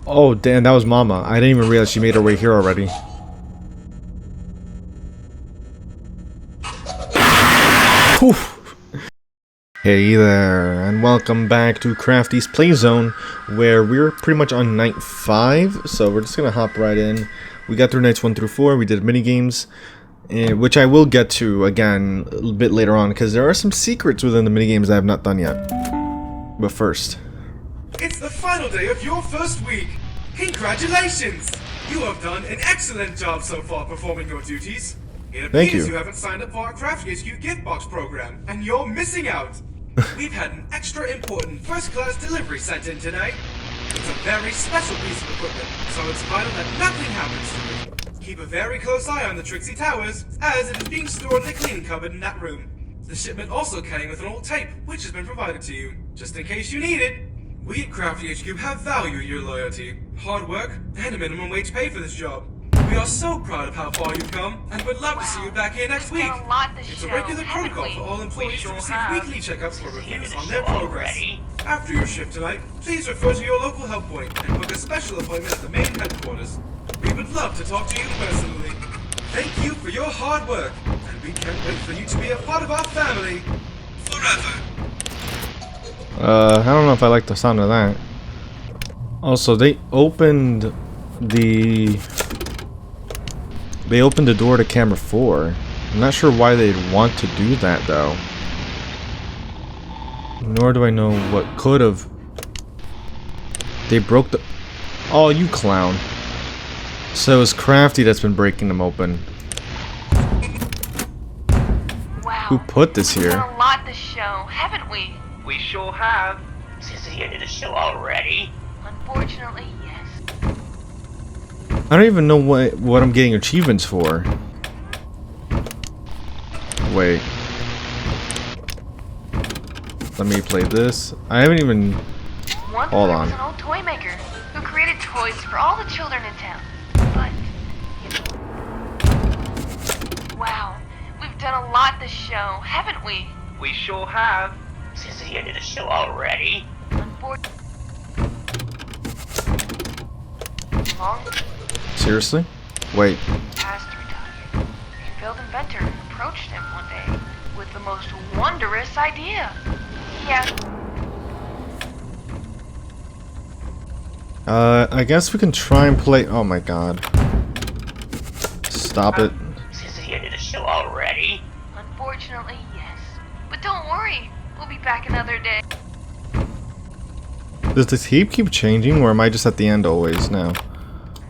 Oh, damn, that was Mama. I didn't even realize she made her way here already. Whew. Hey there, and welcome back to Crafty's Play Zone, where we're pretty much on night 5, so we're just gonna hop right in. We got through nights 1 through 4, we did minigames, which I will get to again a little bit later on, because there are some secrets within the minigames I have not done yet. But first... It's the final day of your first week! Congratulations! You have done an excellent job so far performing your duties. It appears you haven't signed up for our Crafty-Hq gift box program, and you're missing out! We've had an extra important first-class delivery sent in tonight. It's a very special piece of equipment, so it's vital that nothing happens to it. Keep a very close eye on the Trixie Towers, as it is being stored in the cleaning cupboard in that room. The shipment also came with an old tape, which has been provided to you, just in case you need it. We at Crafty-Hq have valued your loyalty, hard work, and a minimum wage pay for this job. We are so proud of how far you've come, and would love to see you back here next week. It's a regular protocol for all employees to receive weekly checkups for reviews on their progress. After your shift tonight, please refer to your local help point and book a special appointment at the main headquarters. We would love to talk to you personally. Thank you for your hard work, and we can't wait for you to be a part of our family forever. I don't know if I like the sound of that. Also, they opened the door to camera 4. I'm not sure why they'd want to do that though. Nor do I know what could have. They broke the... Oh, you clown. So it's Crafty that's been breaking them open. Wow. Who put this We've here? done a lot this show, haven't we? We sure have. Since the end of the show already. Unfortunately, yes. I don't even know what I'm getting achievements for. Wait. Let me play this. I haven't even... Once Hold there on. was an old toy maker who created toys for all the children in town. But... Wow. We've done a lot this show, haven't we? We sure have. Since the end of the show already. Unfortunately... Seriously? Wait. Past retired. A failed inventor approached him one day with the most wondrous idea. I guess we can try and play... Oh my god. Stop it. Since the end of the show already. Unfortunately, yes. But don't worry, we'll be back another day. Does the tape keep changing, or am I just at the end always now?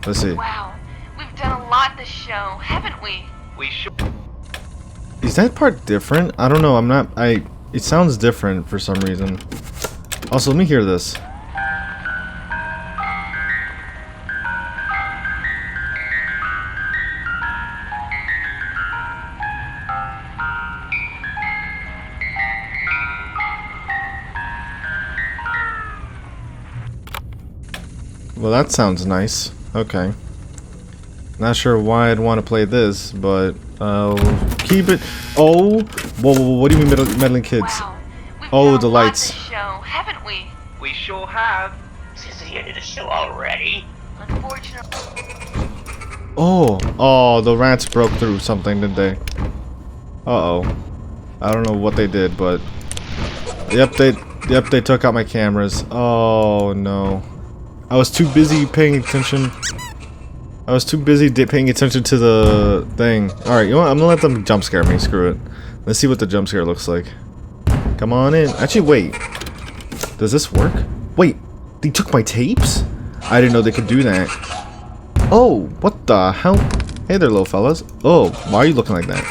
Let's see. Wow, we've done a lot this show, haven't we? We sure... Is that part different? I don't know, it sounds different for some reason. Also, let me hear this. Well, that sounds nice. Okay. Not sure why I'd want to play this, but I'll keep it. Oh! Whoa, what do you mean meddling kids? Wow, we've Oh, done the a lot lights. this show, haven't we? We sure have. Since the end of the show already. Unfortunately... Oh, the rats broke through something, didn't they? Uh-oh. I don't know what they did, but... Yep, they took out my cameras. Oh, no. I was too busy paying attention. I was too busy paying attention to the thing. Alright, you know what? I'm gonna let them jump scare me. Screw it. Let's see what the jump scare looks like. Come on in. Actually, wait. Does this work? Wait, they took my tapes? I didn't know they could do that. Oh, what the hell? Hey there, little fellas. Oh, why are you looking like that?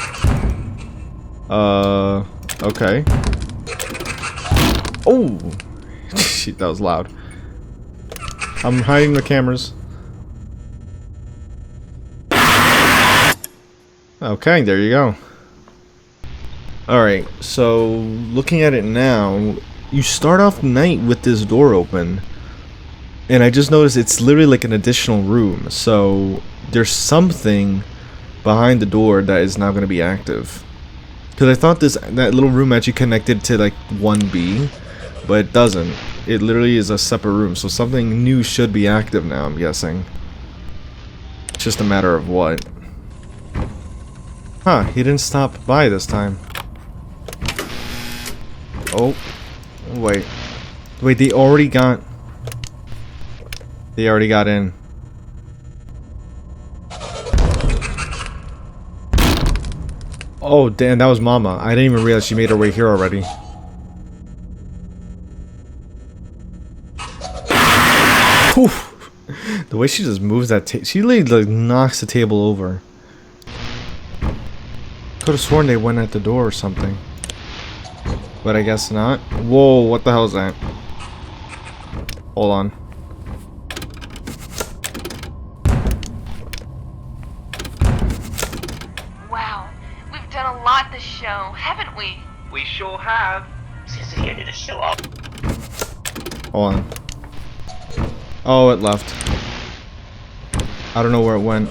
Okay. Oh! Shit, that was loud. I'm hiding the cameras. Okay, there you go. Alright, so looking at it now, you start off night with this door open. And I just noticed it's literally like an additional room. So there's something behind the door that is now going to be active. Because I thought that little room actually connected to like 1B. but it doesn't. It literally is a separate room, so something new should be active now, I'm guessing. It's just a matter of what. Huh, he didn't stop by this time. Oh, wait. Wait, they already got in. Oh, damn, that was Mama. I didn't even realize she made her way here already. Oof. The way she just moves that table. She literally like knocks the table over. Could have sworn they went at the door or something. But I guess not. Whoa, what the hell is that? Hold on. Wow, we've done a lot this show, haven't we? We sure have. Since the end of the show already. Hold on. Oh, it left. I don't know where it went.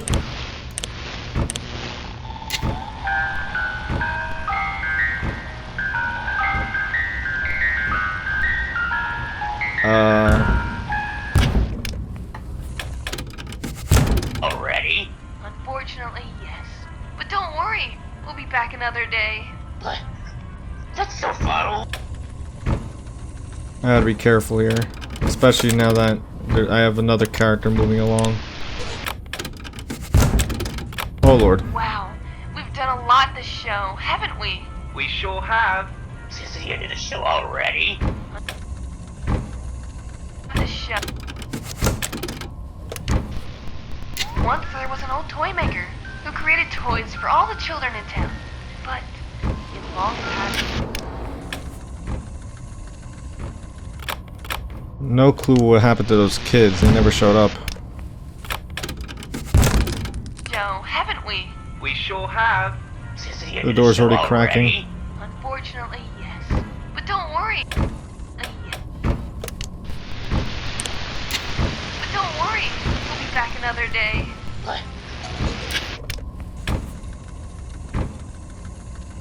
Already? Unfortunately, yes. But don't worry, we'll be back another day. But that's so far. I gotta be careful here. Especially now that I have another character moving along. Oh lord. Wow, we've done a lot this show, haven't we? We sure have. Since the end of the show already. This show. Once there was an old toy maker who created toys for all the children in town. But in long past. No clue what happened to those kids. They never showed up. Joe, haven't we? We sure have. Since the end The of door's show already cracking. Unfortunately, yes. But don't worry. Yeah. But don't worry. We'll be back another day. But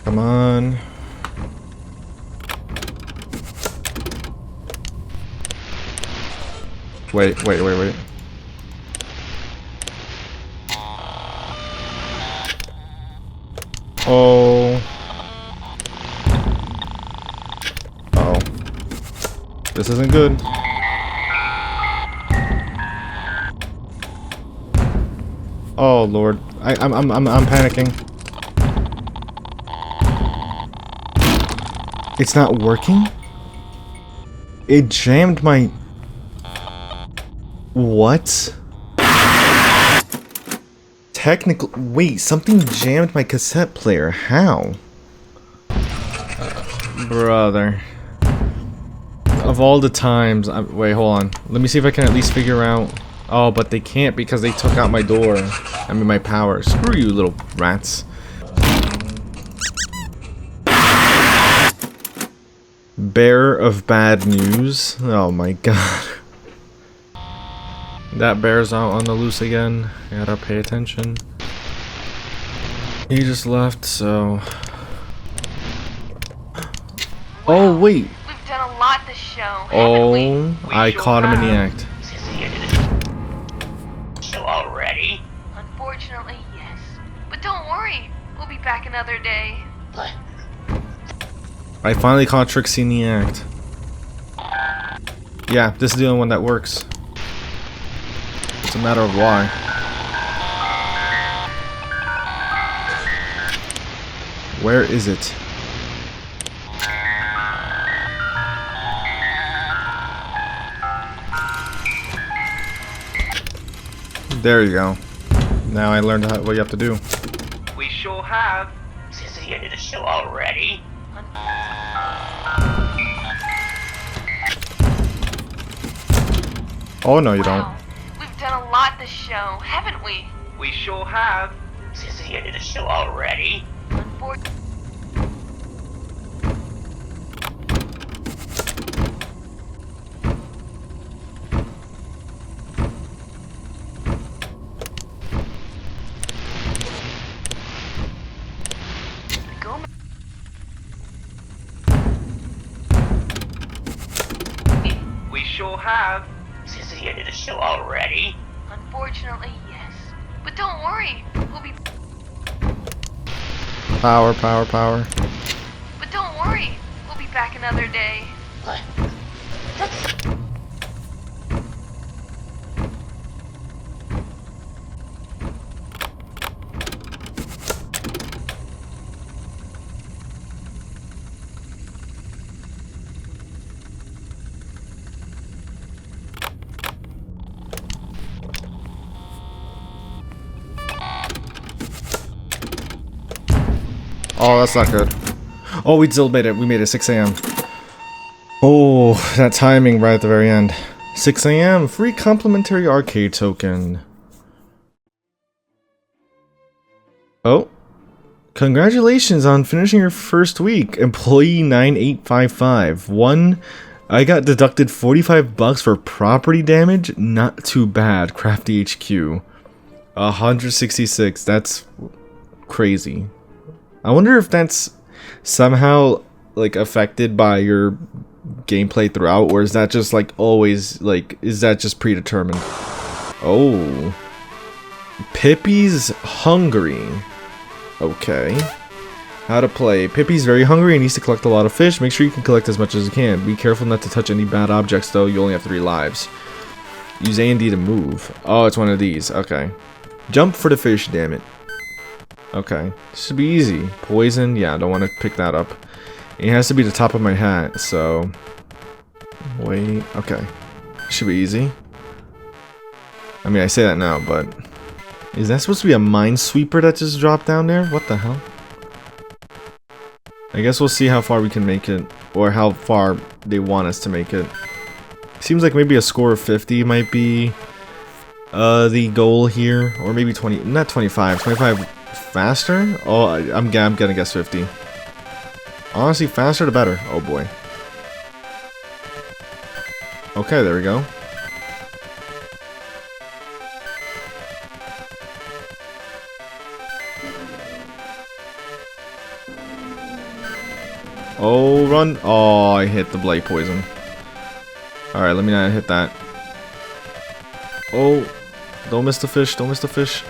Come on. Wait. Oh. Uh-oh. This isn't good. Oh lord. I'm panicking. It's not working? It jammed my... What? Technical... Wait, something jammed my cassette player. How? Brother. Of all the times... wait, hold on. Let me see if I can at least figure out... Oh, but they can't because they took out my door. I mean, my power. Screw you, little rats. Bearer of bad news. Oh my god. That bear's out on the loose again. Gotta pay attention. He just left, so... Oh, wait. We've done a lot this show, haven't we? Oh, I caught him in the act. since the end of the show already. Unfortunately, yes. But don't worry. We'll be back another day. But I finally caught Trixie in the act. Yeah, this is the only one that works. It's a matter of why. Where is it? There you go. Now I learned what you have to do. We sure have. since the end of the show already. Oh no, you don't. Wow. We've done a lot this show, haven't we? We sure have. Since the end of the show already. Unfortunately. sure have. Is this the end of the show already? Unfortunately, yes. But don't worry, we'll be... Power, power, power. But don't worry, we'll be back another day. What? Oh, that's not good. Oh, we still made it. We made it 6 a.m. Oh, that timing right at the very end. 6 a.m. Free complimentary arcade token. Oh. Congratulations on finishing your first week, employee 9855. I got deducted $45 for property damage. Not too bad. Crafty-Hq. 166. That's crazy. I wonder if that's somehow like affected by your gameplay throughout, or is that just like always like is that just predetermined? Oh. Pippi's hungry. Okay. How to play. Pippi's very hungry and needs to collect a lot of fish. Make sure you can collect as much as you can. Be careful not to touch any bad objects though. You only have 3 lives. Use A and D to move. Oh, it's one of these. Okay. Jump for the fish, damn it. Okay. This should be easy. Poison. Yeah, I don't want to pick that up. It has to be the top of my hat, so... Wait. Okay. Should be easy. I mean, I say that now, but... Is that supposed to be a minesweeper that just dropped down there? What the hell? I guess we'll see how far we can make it. Or how far they want us to make it. Seems like maybe a score of 50 might be... the goal here. Or maybe 20... Not 25. 25 faster? Oh, I'm gonna guess 50. Honestly, faster the better. Oh boy. Okay, there we go. Oh, run. Oh, I hit the blight poison. Alright, let me not hit that. Oh, don't miss the fish. Don't miss the fish.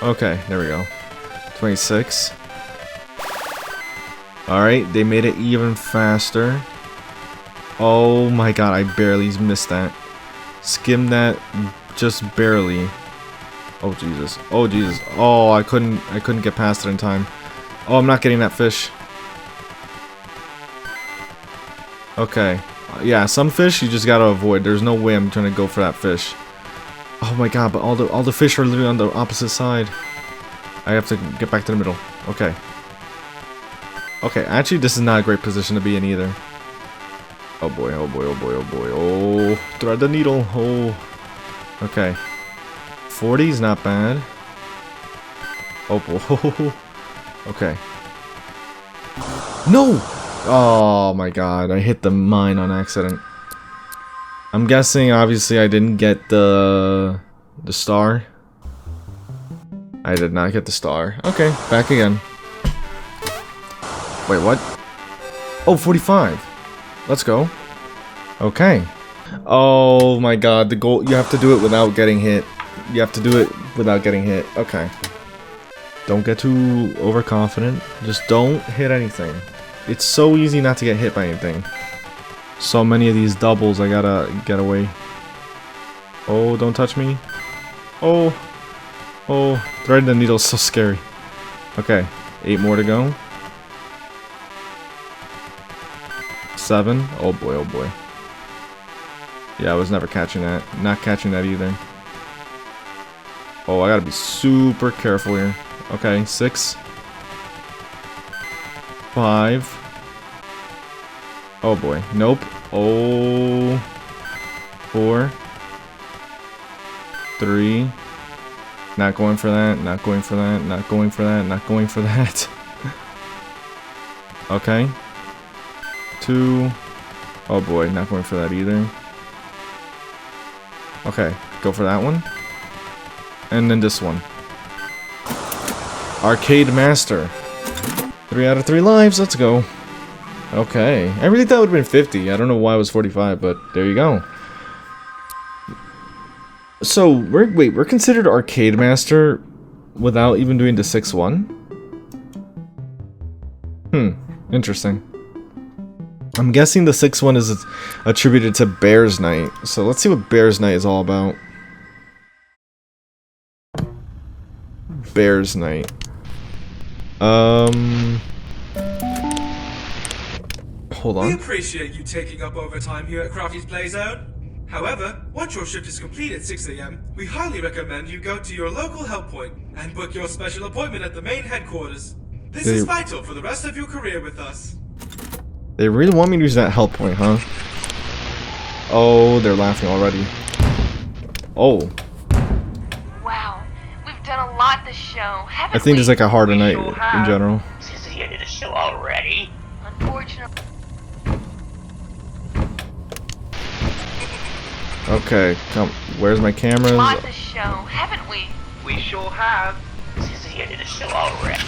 Okay, there we go. 26. Alright, they made it even faster. Oh my god, I barely missed that. Skimmed that just barely. Oh Jesus. Oh Jesus. Oh, I couldn't get past it in time. Oh, I'm not getting that fish. Okay. Yeah, some fish you just gotta avoid. There's no way I'm trying to go for that fish. Oh my god, but all the fish are literally on the opposite side. I have to get back to the middle. Okay. Okay, actually this is not a great position to be in either. Oh boy, oh boy, oh boy, oh boy. Oh, thread the needle. Oh. Okay. 40 is not bad. Oh boy. Okay. No! Oh my god, I hit the mine on accident. I'm guessing obviously I didn't get the star. I did not get the star. Okay, back again. Wait, what? Oh, 45. Let's go. Okay. Oh my god, the goal, you have to do it without getting hit. You have to do it without getting hit. Okay. Don't get too overconfident. Just don't hit anything. It's so easy not to get hit by anything. So many of these doubles, I gotta get away. Oh, don't touch me. Oh. Oh, threading the needle is so scary. Okay, 8 more to go. 7. Oh boy, oh boy. Yeah, I was never catching that. Not catching that either. Oh, I gotta be super careful here. Okay, 6. 5. Oh boy. Nope. Oh. 4. 3. Not going for that. Not going for that. Not going for that. Not going for that. Okay. 2. Oh boy. Not going for that either. Okay. Go for that one. And then this one. Arcade Master. 3 out of 3 lives. Let's go. Okay. I really thought it would have been 50. I don't know why it was 45, but there you go. So, we're considered Arcade Master without even doing the 6-1? Interesting. I'm guessing the 6-1 is attributed to Bear's Night. So let's see what Bear's Night is all about. Bear's Night. Hold on. We appreciate you taking up overtime here at Crafty's Playzone. However, once your shift is complete at 6 AM, we highly recommend you go to your local help point and book your special appointment at the main headquarters. This is vital for the rest of your career with us. They really want me to use that help point, huh? Oh, they're laughing already. Oh. Wow, we've done a lot this show, haven't we? I think there's like a harder night in general. This is the end of the show already. Unfortunately. Okay, come. Where's my cameras? Lot this show, haven't we? We sure have. This is the end of the show already.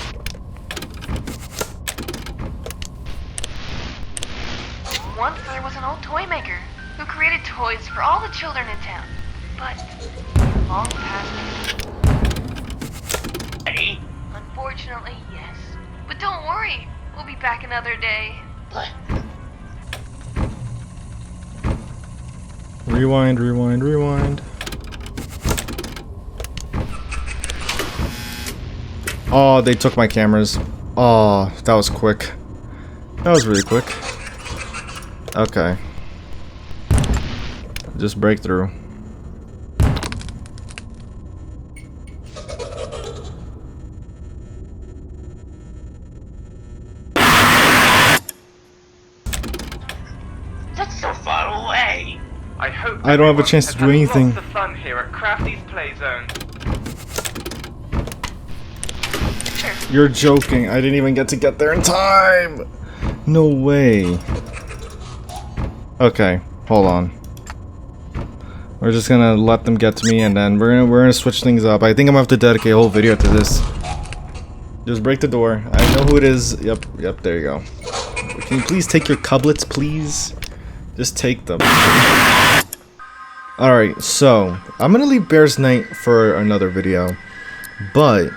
Once there was an old toy maker who created toys for all the children in town. But long past. Ready? Unfortunately, yes. But don't worry, we'll be back another day. But Rewind, rewind, rewind. Oh, they took my cameras. Oh, that was quick. That was really quick. Okay. Just break through. that's so far away. I hope I don't have a chance to do anything. Lots of fun here at Crafty's Playzone. You're joking. I didn't even get to get there in time. No way. Okay, hold on. We're just gonna let them get to me, and then we're gonna switch things up. I think I'm gonna have to dedicate a whole video to this. Just break the door. I know who it is. Yep, there you go. Can you please take your cublets, please? Just take them. Alright, so I'm gonna leave Bear's Night for another video, but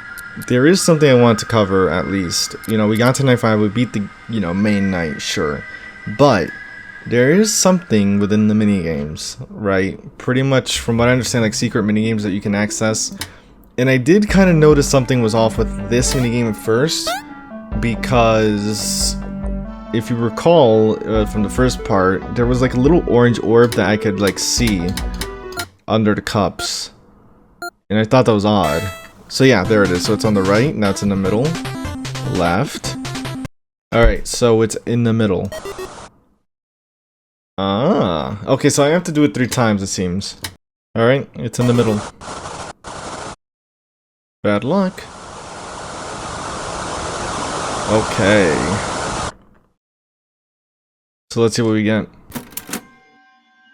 there is something I want to cover at least. You know, we got to night 5, we beat the, main night, sure. But there is something within the minigames, right? Pretty much, from what I understand, like secret minigames that you can access. And I did kind of notice something was off with this minigame at first, because if you recall from the first part, there was like a little orange orb that I could like see under the cups. And I thought that was odd. So yeah, there it is. So it's on the right, now it's in the middle. Left. Alright, so it's in the middle. Ah, okay, so I have to do it 3 times, it seems. Alright, it's in the middle. Bad luck. Okay. So let's see what we get.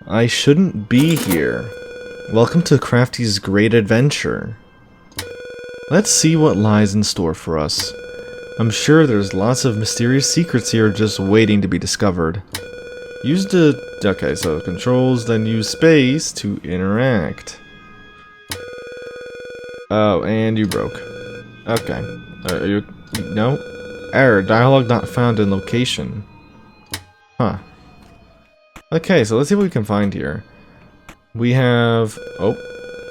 I shouldn't be here. Welcome to Crafty's great adventure. Let's see what lies in store for us. I'm sure there's lots of mysterious secrets here just waiting to be discovered. Use the... okay, so controls, then use space to interact. Oh, and you broke. Okay. Are you... no? Error, dialogue not found in location. Huh. Okay, so let's see what we can find here. We have... oh.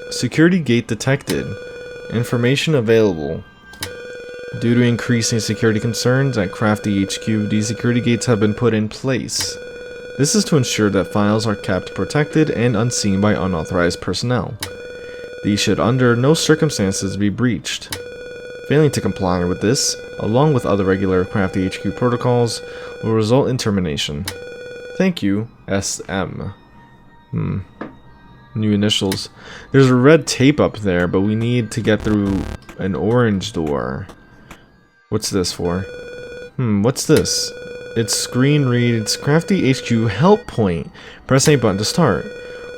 Security gate detected. Information available. Due to increasing security concerns at Crafty-Hq, these security gates have been put in place. This is to ensure that files are kept protected and unseen by unauthorized personnel. These should under no circumstances be breached. Failing to comply with this, along with other regular Crafty-Hq protocols, will result in termination. Thank you, SM. New initials. There's a red tape up there, but we need to get through an orange door. What's this for? What's this? Its screen reads, Crafty-Hq help point. Press A button to start.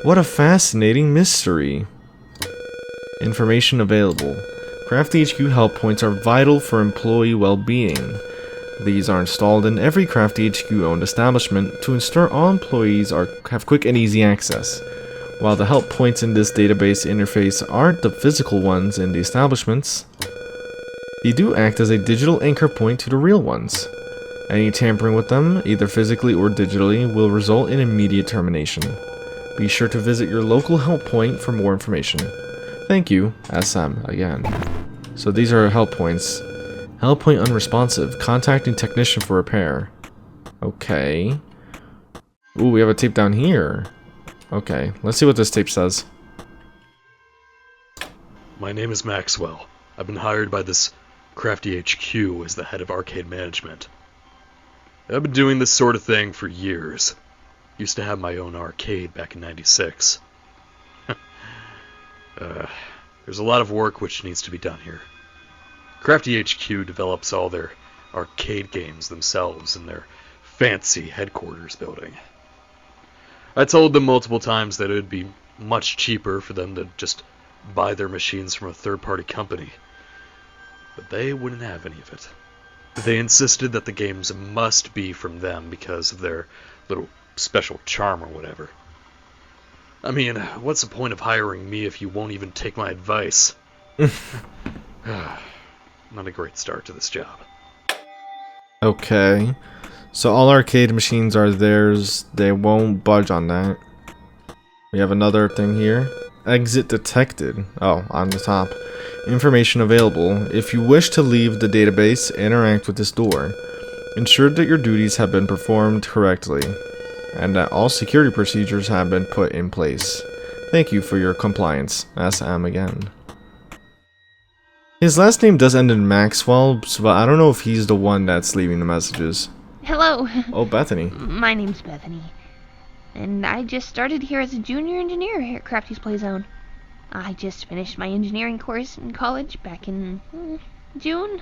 What a fascinating mystery. Information available. Crafty-Hq help points are vital for employee well-being. These are installed in every Crafty-Hq owned establishment to ensure all employees have quick and easy access. While the help points in this database interface aren't the physical ones in the establishments, they do act as a digital anchor point to the real ones. Any tampering with them, either physically or digitally, will result in immediate termination. Be sure to visit your local help point for more information. Thank you, SM, again. So these are help points. Help point unresponsive. Contacting technician for repair. Okay. Ooh, we have a tape down here. Okay, let's see what this tape says. My name is Maxwell. I've been hired by this Crafty-Hq as the head of arcade management. I've been doing this sort of thing for years. Used to have my own arcade back in '96. There's a lot of work which needs to be done here. Crafty-Hq develops all their arcade games themselves in their fancy headquarters building. I told them multiple times that it would be much cheaper for them to just buy their machines from a third-party company. But they wouldn't have any of it. They insisted that the games must be from them because of their little special charm or whatever. I mean, what's the point of hiring me if you won't even take my advice? Not a great start to this job. Okay. So all arcade machines are theirs. They won't budge on that. We have another thing here. Exit detected. Oh, on the top. Information available. If you wish to leave the database, interact with this door. Ensure that your duties have been performed correctly, and that all security procedures have been put in place. Thank you for your compliance. SM again. His last name does end in Maxwell, but I don't know if he's the one that's leaving the messages. Hello. Oh, Bethany. My name's Bethany. And I just started here as a junior engineer here at Crafty's Playzone. I just finished my engineering course in college back in June.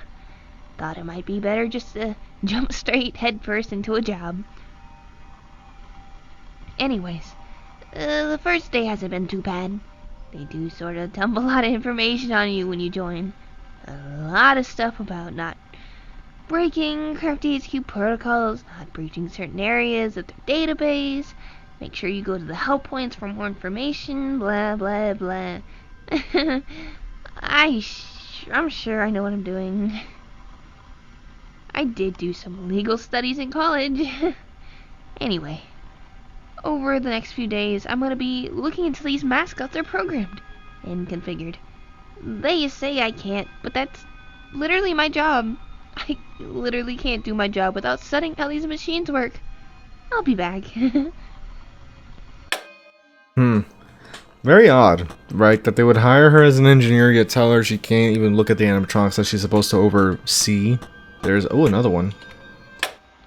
Thought it might be better just to jump straight headfirst into a job. Anyways, the first day hasn't been too bad. They do sort of dump a lot of information on you when you join. A lot of stuff about not breaking Crafty-Hq protocols, not breaching certain areas of their database. Make sure you go to the help points for more information, blah blah blah. I'm sure I know what I'm doing. I did do some legal studies in college. Anyway, over the next few days, I'm going to be looking into these mascots are programmed and configured. They say I can't, but that's literally my job. I literally can't do my job without studying how these machines work. I'll be back. Very odd, right? That they would hire her as an engineer, yet tell her she can't even look at the animatronics that she's supposed to oversee. There's, oh, another one.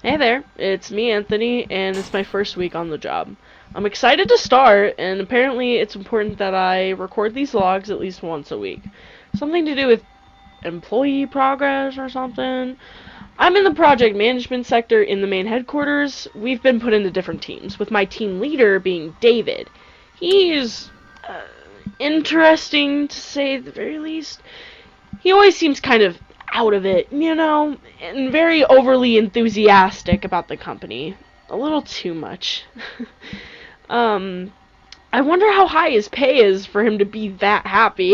Hey there, it's me, Anthony, and it's my first week on the job. I'm excited to start, and apparently it's important that I record these logs at least once a week. Something to do with employee progress or something. I'm in the project management sector in the main headquarters. We've been put into different teams, with my team leader being David. He's interesting, to say the very least. He always seems kind of out of it, you know, and very overly enthusiastic about the company. A little too much. I wonder how high his pay is for him to be that happy.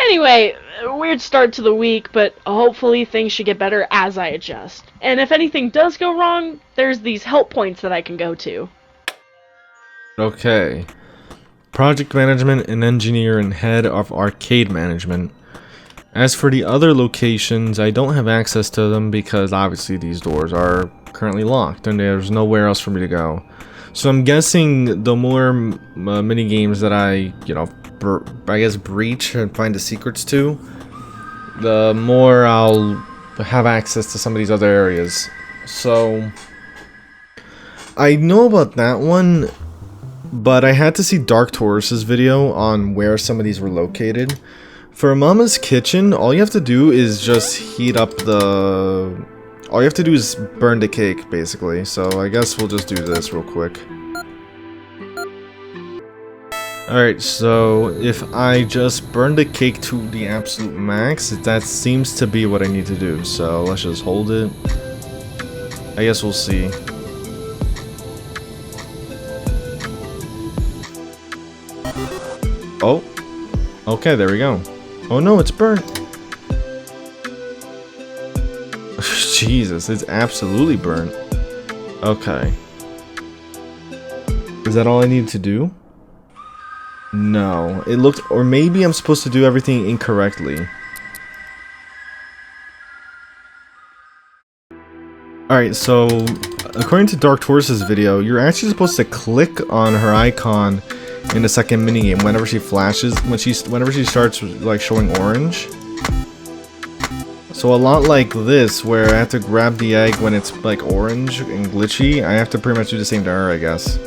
Anyway, weird start to the week, but hopefully things should get better as I adjust. And if anything does go wrong, there's these help points that I can go to. Okay. Project management and engineer and head of arcade management. As for the other locations, I don't have access to them because obviously these doors are currently locked and there's nowhere else for me to go. So I'm guessing the more mini games that I, I guess breach and find the secrets to, the more I'll have access to some of these other areas. So I know about that one, but I had to see Dark Taurus's video on where some of these were located. For Mama's Kitchen, all you have to do is just heat up the... All you have to do is burn the cake, basically. So I guess we'll just do this real quick. Alright, so if I just burn the cake to the absolute max, that seems to be what I need to do. So let's just hold it. I guess we'll see. Oh. Okay, there we go. Oh no, it's burnt. Jesus, it's absolutely burnt. Okay. Is that all I need to do? No. It looked... Or maybe I'm supposed to do everything incorrectly. Alright, so... According to Dark Tortoise's video, you're actually supposed to click on her icon in the second minigame whenever she flashes... Whenever she starts, like, showing orange. So a lot like this, where I have to grab the egg when it's, like, orange and glitchy, I have to pretty much do the same to her, I guess.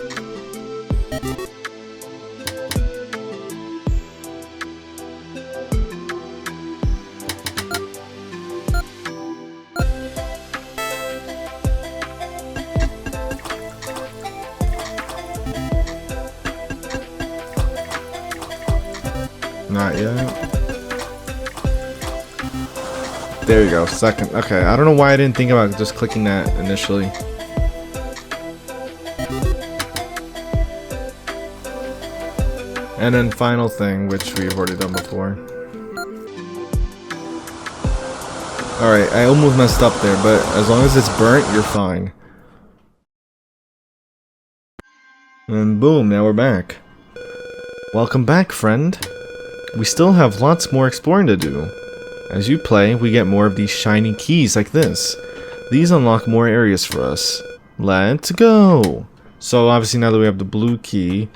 Not yet. There you go, second. Okay, I don't know why I didn't think about just clicking that initially. And then final thing, which we've already done before. Alright, I almost messed up there, but as long as it's burnt, you're fine. And boom, now we're back. Welcome back, friend. We still have lots more exploring to do. As you play, we get more of these shiny keys like this. These unlock more areas for us. Let's go! So obviously now that we have the blue key,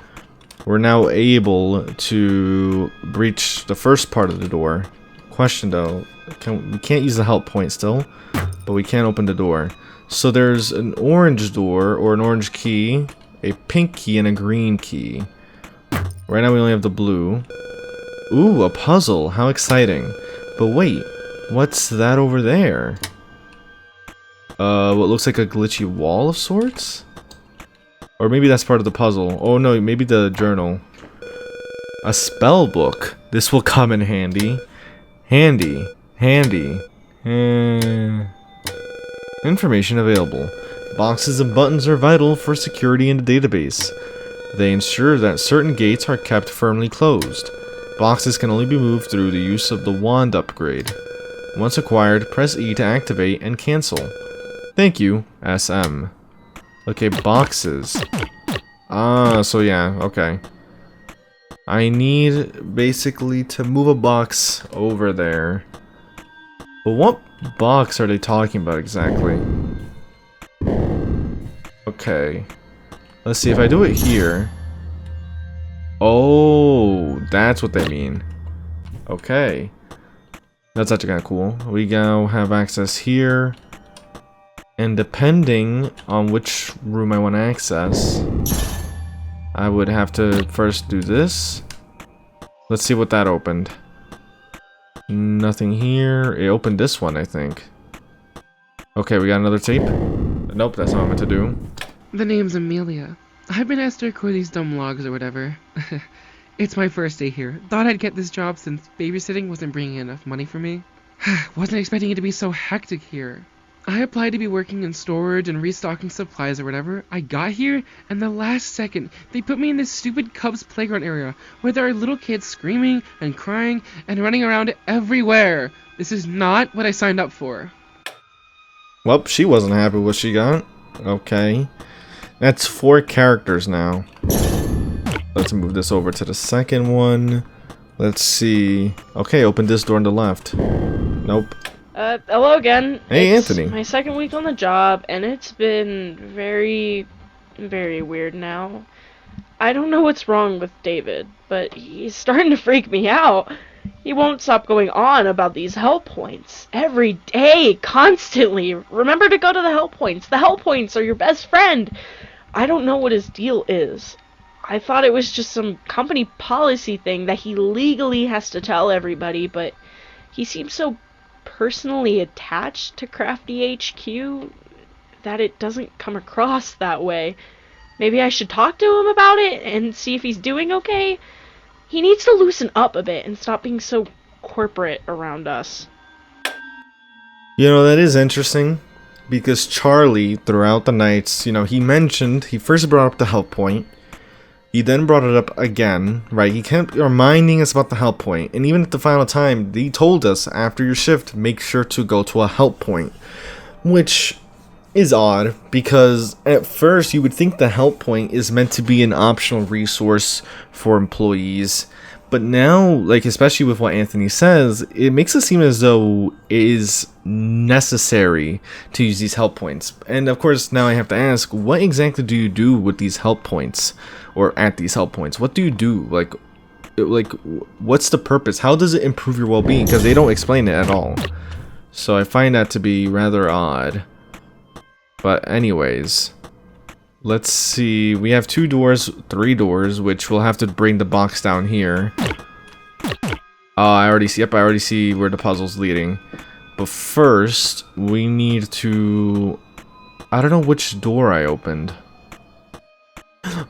we're now able to breach the first part of the door. Question though, we can't use the help point still, but we can open the door. So there's an orange door, or an orange key, a pink key, and a green key. Right now we only have the blue. Ooh, a puzzle. How exciting. But wait, what's that over there? What looks like a glitchy wall of sorts? Or maybe that's part of the puzzle. Oh no, maybe the journal. A spell book. This will come in handy. Handy. Information available. Boxes and buttons are vital for security in the database. They ensure that certain gates are kept firmly closed. Boxes can only be moved through the use of the wand upgrade. Once acquired, press E to activate and cancel. Thank you, SM. Okay, boxes. Ah, so yeah, okay. I need basically to move a box over there. But what box are they talking about exactly? Okay. Let's see if I do it here. Oh, that's what they mean. Okay. That's actually kind of cool. We now have access here. And depending on which room I want to access, I would have to first do this. Let's see what that opened. Nothing here. It opened this one, I think. Okay, we got another tape. Nope, that's not what I meant to do. The name's Amelia. I've been asked to record these dumb logs or whatever. It's my first day here. Thought I'd get this job since babysitting wasn't bringing enough money for me. Wasn't expecting it to be so hectic here. I applied to be working in storage and restocking supplies or whatever. I got here, and the last second, they put me in this stupid Cubs playground area where there are little kids screaming and crying and running around everywhere. This is not what I signed up for. Well, she wasn't happy with what she got. Okay. That's 4 characters now. Let's move this over to the second one. Let's see. Okay, open this door on the left. Nope. Hello again. Hey, it's Anthony. My second week on the job, and it's been very, very weird now. I don't know what's wrong with David, but he's starting to freak me out. He won't stop going on about these help points. Every day, constantly. Remember to go to the help points. The help points are your best friend. I don't know what his deal is. I thought it was just some company policy thing that he legally has to tell everybody, but he seems so personally attached to Crafty-Hq that it doesn't come across that way. Maybe I should talk to him about it and see if he's doing okay? He needs to loosen up a bit and stop being so corporate around us. You know, that is interesting, because Charlie, throughout the nights, you know, he first brought up the health point, he then brought it up again, right? He kept reminding us about the health point, and even at the final time, he told us, after your shift, make sure to go to a health point, which is odd, because at first you would think the health point is meant to be an optional resource for employees. But now, like, especially with what Anthony says, it makes it seem as though it is necessary to use these help points. And of course, now I have to ask, what exactly do you do with these help points? Or at these help points? What do you do? Like, what's the purpose? How does it improve your well-being? Because they don't explain it at all. So I find that to be rather odd. But anyways, let's see. We have 2 doors, 3 doors, which we'll have to bring the box down here. Oh, I already see. Yep, I already see where the puzzle's leading. But first, we need to... I don't know which door I opened.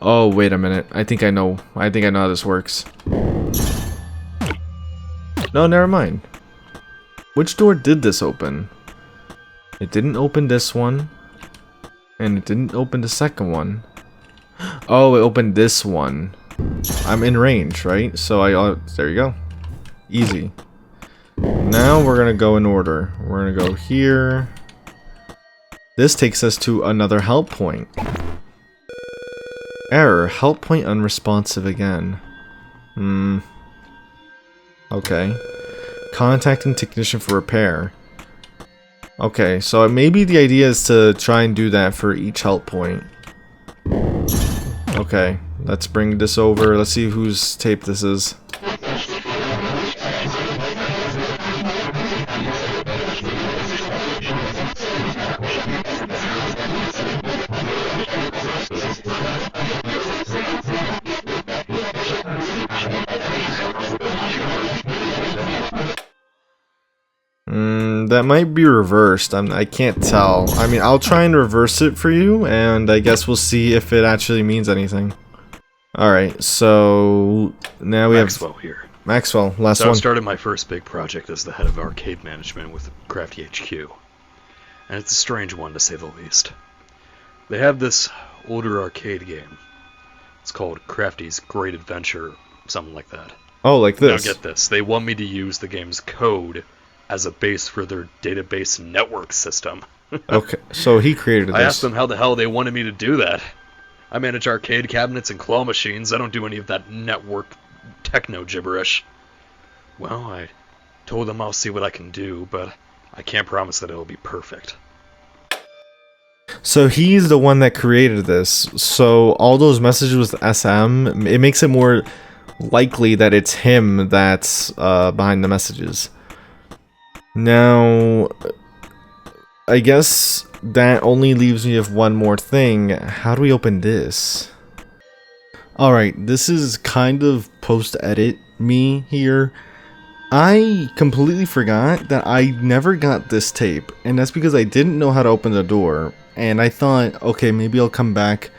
Oh, wait a minute. I think I know. I think I know how this works. No, never mind. Which door did this open? It didn't open this one. And it didn't open the second one. Oh, it opened this one. I'm in range, right? So there you go. Easy. Now we're gonna go in order. We're gonna go here. This takes us to another help point. Error. Help point unresponsive again. Okay. Contacting technician for repair. Okay, so maybe the idea is to try and do that for each help point. Okay, let's bring this over. Let's see whose tape this is. That might be reversed. I can't tell. I mean, I'll try and reverse it for you, and I guess we'll see if it actually means anything. Alright, so now we Maxwell have... here. Maxwell, last So one. I started my first big project as the head of arcade management with Crafty-Hq. And it's a strange one, to say the least. They have this older arcade game. It's called Crafty's Great Adventure, something like that. Oh, like this. Now get this. They want me to use the game's code as a base for their database network system. Okay, so he created this. I asked them how the hell they wanted me to do that. I manage arcade cabinets and claw machines. I don't do any of that network techno gibberish. Well, I told them I'll see what I can do, but I can't promise that it'll be perfect. So he's the one that created this. So all those messages with SM, it makes it more likely that it's him that's behind the messages. Now, I guess that only leaves me with one more thing. How do we open this? Alright, this is kind of post-edit me here. I completely forgot that I never got this tape, and that's because I didn't know how to open the door. And I thought, okay, maybe I'll come back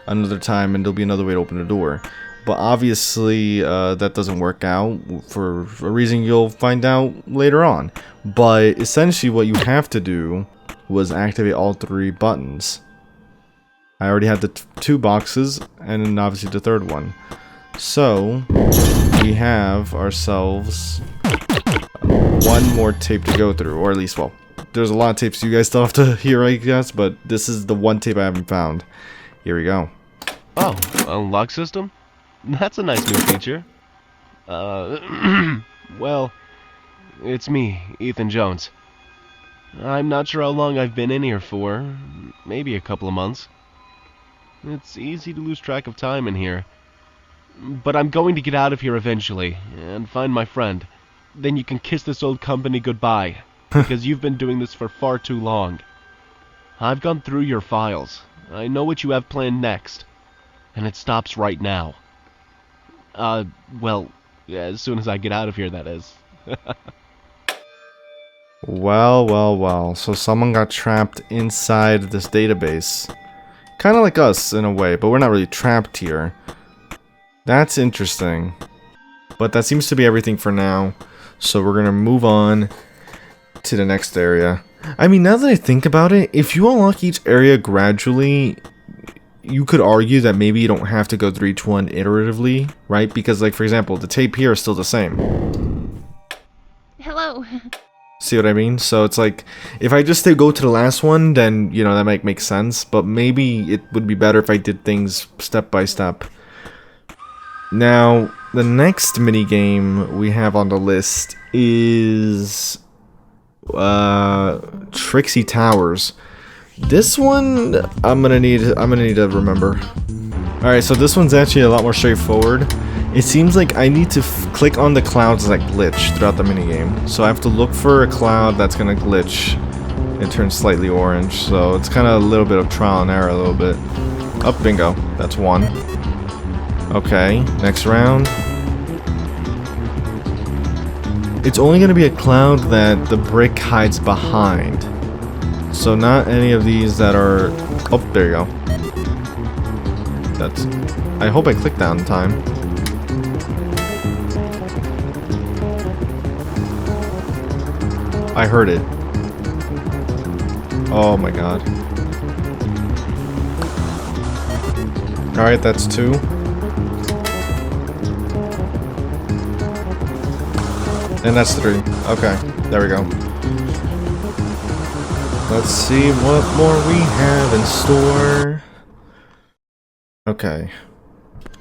another time and there'll be another way to open the door. But obviously, that doesn't work out for a reason you'll find out later on. But essentially what you have to do was activate all 3 buttons. I already had the 2 boxes, and then obviously the 3rd one. So, we have ourselves 1 more tape to go through, or at least, well, there's a lot of tapes you guys still have to hear, I guess, but this is the 1 tape I haven't found. Here we go. Oh, a log system? That's a nice new feature. Well, it's me, Ethan Jones. I'm not sure how long I've been in here for. Maybe a couple of months. It's easy to lose track of time in here. But I'm going to get out of here eventually, and find my friend. Then you can kiss this old company goodbye, because you've been doing this for far too long. I've gone through your files. I know what you have planned next. And it stops right now. Well, as soon as I get out of here, that is. Well. So someone got trapped inside this database. Kind of like us, in a way, but we're not really trapped here. That's interesting. But that seems to be everything for now. So we're gonna move on to the next area. I mean, now that I think about it, if you unlock each area gradually, you could argue that maybe you don't have to go through each one iteratively, right? Because, like, for example, the tape here is still the same. Hello. See what I mean? So it's like, if I just go to the last one, then, you know, that might make sense. But maybe it would be better if I did things step by step. Now, the next minigame we have on the list is Trixie Towers. This one I'm gonna need to remember. Alright, so this one's actually a lot more straightforward. It seems like I need to click on the clouds that glitch throughout the minigame. So I have to look for a cloud that's gonna glitch and turn slightly orange. So it's kind of a little bit of trial and error a little bit. Oh, bingo. That's one. Okay, next round. It's only gonna be a cloud that the brick hides behind. So not any of these that are... Oh, there you go. That's... I hope I clicked that in time. I heard it. Oh my god. Alright, that's two. And that's three. Okay, there we go. Let's see what more we have in store. Okay.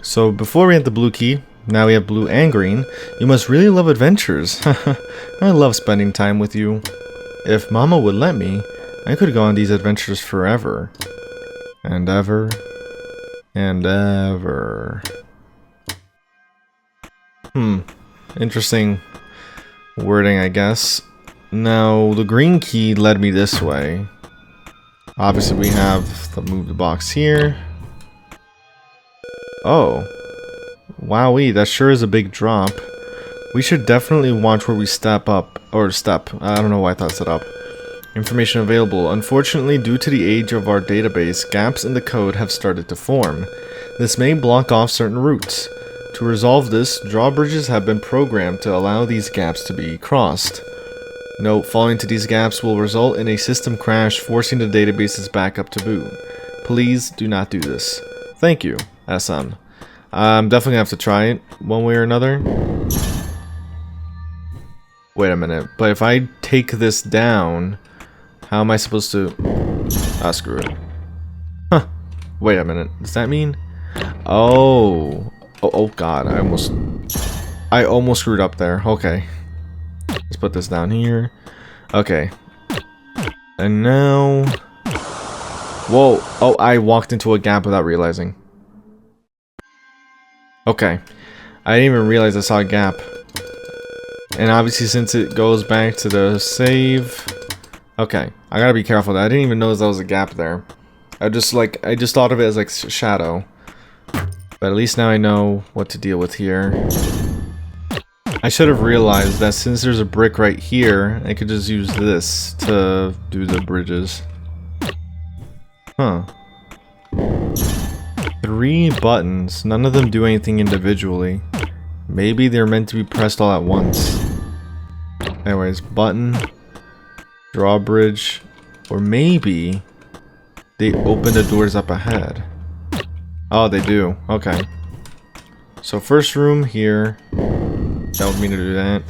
So before we had the blue key, now we have blue and green. You must really love adventures. I love spending time with you. If Mama would let me, I could go on these adventures forever. And ever. And ever. Interesting wording, I guess. Now, the green key led me this way. Obviously, we have to move the box here. Oh. Wowee, that sure is a big drop. We should definitely watch where we step up. Or step. I don't know why I thought set up. Information available. Unfortunately, due to the age of our database, gaps in the code have started to form. This may block off certain routes. To resolve this, drawbridges have been programmed to allow these gaps to be crossed. Note, falling into these gaps will result in a system crash, forcing the databases back up to boot. Please do not do this. Thank you, SM. I'm definitely gonna have to try it one way or another. Wait a minute, but if I take this down, how am I supposed to... Ah, screw it. Huh. Wait a minute, does that mean... Oh, god, I almost screwed up there. Okay. Let's put this down here. Okay. And now... Whoa. Oh, I walked into a gap without realizing. Okay. I didn't even realize I saw a gap. And obviously since it goes back to the save... Okay. I gotta be careful. I didn't even notice that was a gap there. I just thought of it as like shadow. But at least now I know what to deal with here. I should have realized that since there's a brick right here, I could just use this to do the bridges. Huh. 3 buttons. None of them do anything individually. Maybe they're meant to be pressed all at once. Anyways, button, drawbridge, or maybe they open the doors up ahead. Oh, they do. Okay. So first room here. That would mean to do that.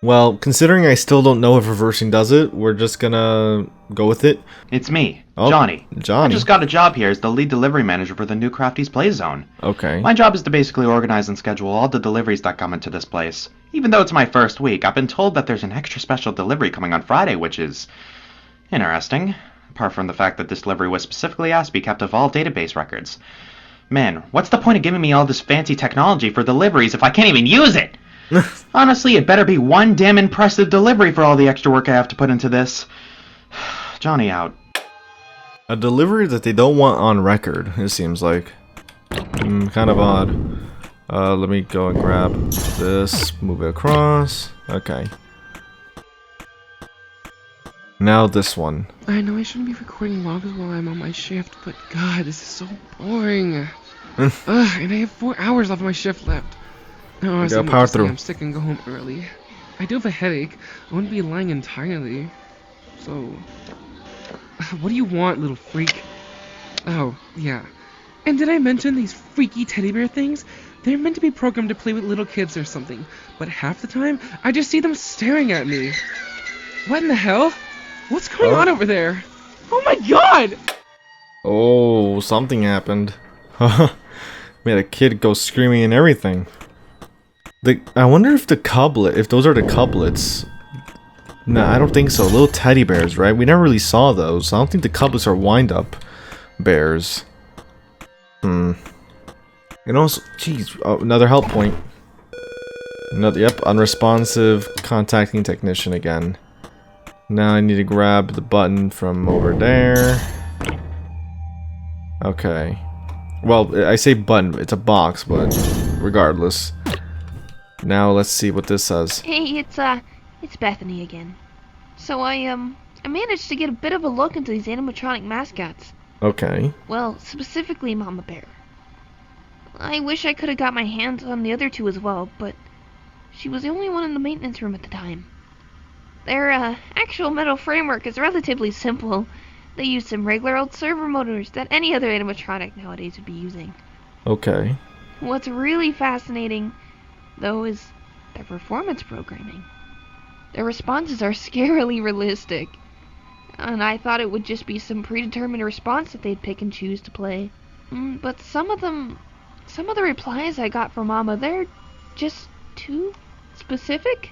Well, considering I still don't know if reversing does it, we're just gonna go with it. It's me, Oh, Johnny. Johnny. I just got a job here as the lead delivery manager for the new Crafty's Play Zone. Okay. My job is to basically organize and schedule all the deliveries that come into this place. Even though it's my first week, I've been told that there's an extra special delivery coming on Friday, which is interesting. Apart from the fact that this delivery was specifically asked to be kept of all database records. Man, what's the point of giving me all this fancy technology for deliveries if I can't even use it? Honestly, it better be one damn impressive delivery for all the extra work I have to put into this. Johnny out. A delivery that they don't want on record, it seems like. Kind of odd. Let me go and grab this, move it across. Okay. Now this one. I know I shouldn't be recording logs while I'm on my shift, but God, this is so boring. Ugh, and I have 4 hours left of my shift left. No, I gotta power through. I'm sick and go home early. I do have a headache. I wouldn't be lying entirely. So, what do you want, little freak? Oh, yeah. And did I mention these freaky teddy bear things? They're meant to be programmed to play with little kids or something, but half the time, I just see them staring at me. What in the hell? What's going on over there? Oh my god! Oh, something happened. Made a kid go screaming and everything. I wonder if if those are the cublets. No, I don't think so. Little teddy bears, right? We never really saw those. I don't think the cublets are wind-up bears. And also, jeez, another help point. Yep, unresponsive, contacting technician again. Now I need to grab the button from over there. Okay. Well, I say button, it's a box, but regardless. Now let's see what this says. Hey, it's Bethany again. So I managed to get a bit of a look into these animatronic mascots. Okay. Well, specifically Mama Bear. I wish I could have got my hands on the other two as well, but she was the only one in the maintenance room at the time. Their actual metal framework is relatively simple. They use some regular old servo motors that any other animatronic nowadays would be using. Okay. What's really fascinating, though, is their performance programming. Their responses are scarily realistic, and I thought it would just be some predetermined response that they'd pick and choose to play. But some of the replies I got from Mama, they're just too specific,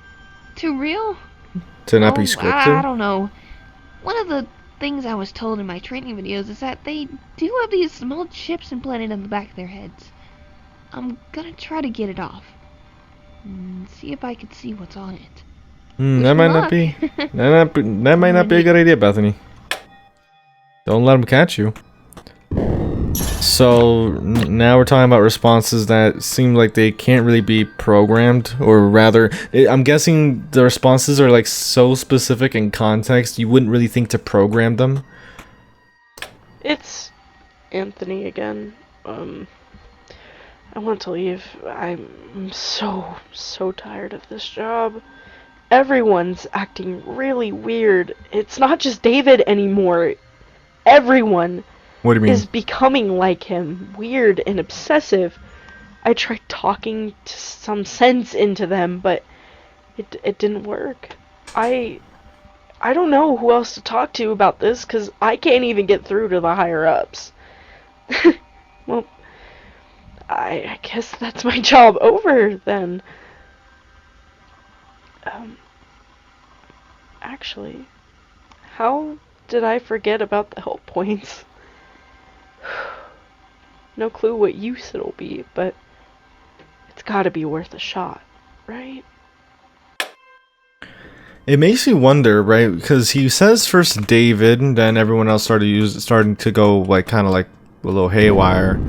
too real. To not be scripted? I don't know. One of the things I was told in my training videos is that they do have these small chips implanted in the back of their heads. I'm gonna try to get it off. And see if I can see what's on it. That might not be. That might not be a good idea, Bethany. Don't let them catch you. So now we're talking about responses that seem like they can't really be programmed, or rather, I'm guessing the responses are like so specific in context you wouldn't really think to program them. It's Anthony again. I want to leave. I'm so tired of this job. Everyone's acting really weird. It's not just David anymore. Everyone What do you mean? is becoming like him. Weird and obsessive. I tried talking to some sense into them, but it didn't work. I don't know who else to talk to about this, because I can't even get through to the higher-ups. Well, I guess that's my job over, then. Actually, how did I forget about the help points? No clue what use it'll be, but it's gotta be worth a shot, right? It makes me wonder, right? Because he says first David, and then everyone else starting to go like kind of like a little haywire,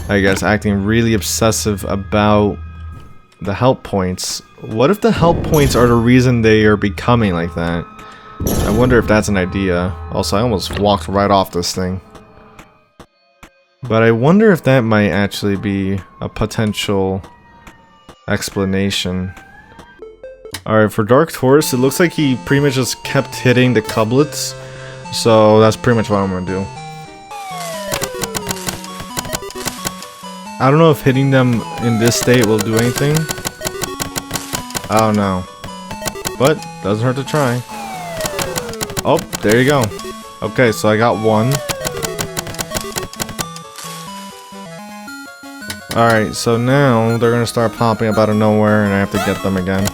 I guess, acting really obsessive about the help points. What if the help points are the reason they are becoming like that? I wonder if that's an idea. Also, I almost walked right off this thing. But I wonder if that might actually be a potential explanation. Alright, for Dark Taurus, it looks like he pretty much just kept hitting the cublets. So that's pretty much what I'm gonna do. I don't know if hitting them in this state will do anything. I don't know. But, doesn't hurt to try. Oh, there you go. Okay, so I got one. Alright, so now they're gonna start popping up out of nowhere and I have to get them again.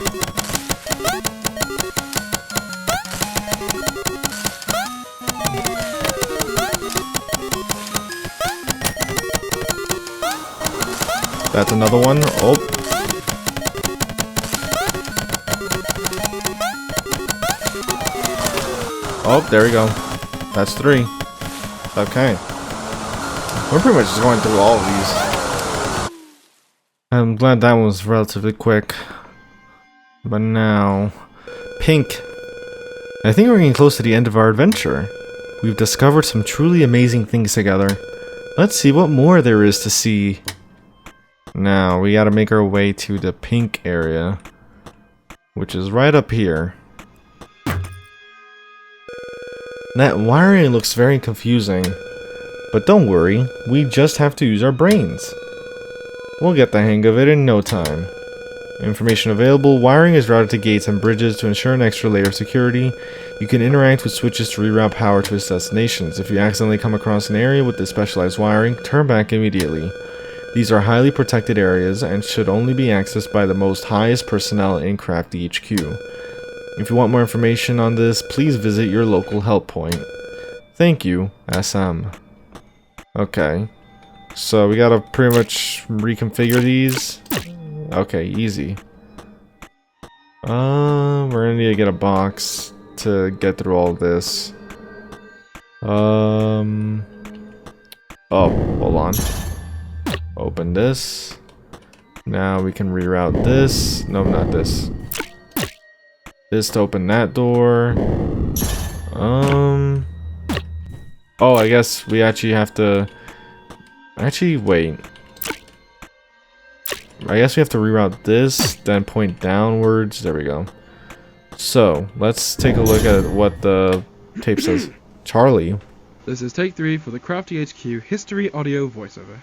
That's another one. Oh. Oh, there we go. That's 3. Okay. We're pretty much just going through all of these. I'm glad that was relatively quick. But now... Pink. I think we're getting close to the end of our adventure. We've discovered some truly amazing things together. Let's see what more there is to see. Now, we gotta make our way to the pink area, which is right up here. That wiring looks very confusing, but don't worry, we just have to use our brains. We'll get the hang of it in no time. Information available: wiring is routed to gates and bridges to ensure an extra layer of security. You can interact with switches to reroute power to its destinations. If you accidentally come across an area with this specialized wiring, turn back immediately. These are highly protected areas and should only be accessed by the most highest personnel in Crafty-Hq. If you want more information on this, please visit your local help point. Thank you, SM. Okay. So we gotta pretty much reconfigure these. Okay, easy. We're gonna need to get a box to get through all this. Oh, hold on. Open this. Now we can reroute this. No, not this. This to open that door. Oh, I guess we actually have to... Actually, wait. I guess we have to reroute this, then point downwards. There we go. So, let's take a look at what the tape says. Charlie. This is take 3 for the Crafty-Hq History Audio Voiceover.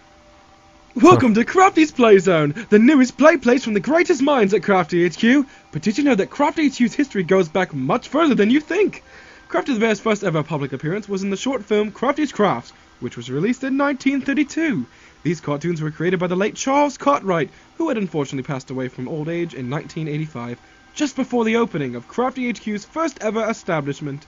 Welcome to Crafty's Play Zone, the newest play place from the greatest minds at Crafty-Hq. But did you know that Crafty-Hq's history goes back much further than you think? Crafty the Bear's first ever public appearance was in the short film Crafty's Crafts, which was released in 1932. These cartoons were created by the late Charles Cartwright, who had unfortunately passed away from old age in 1985, just before the opening of Crafty-Hq's first ever establishment.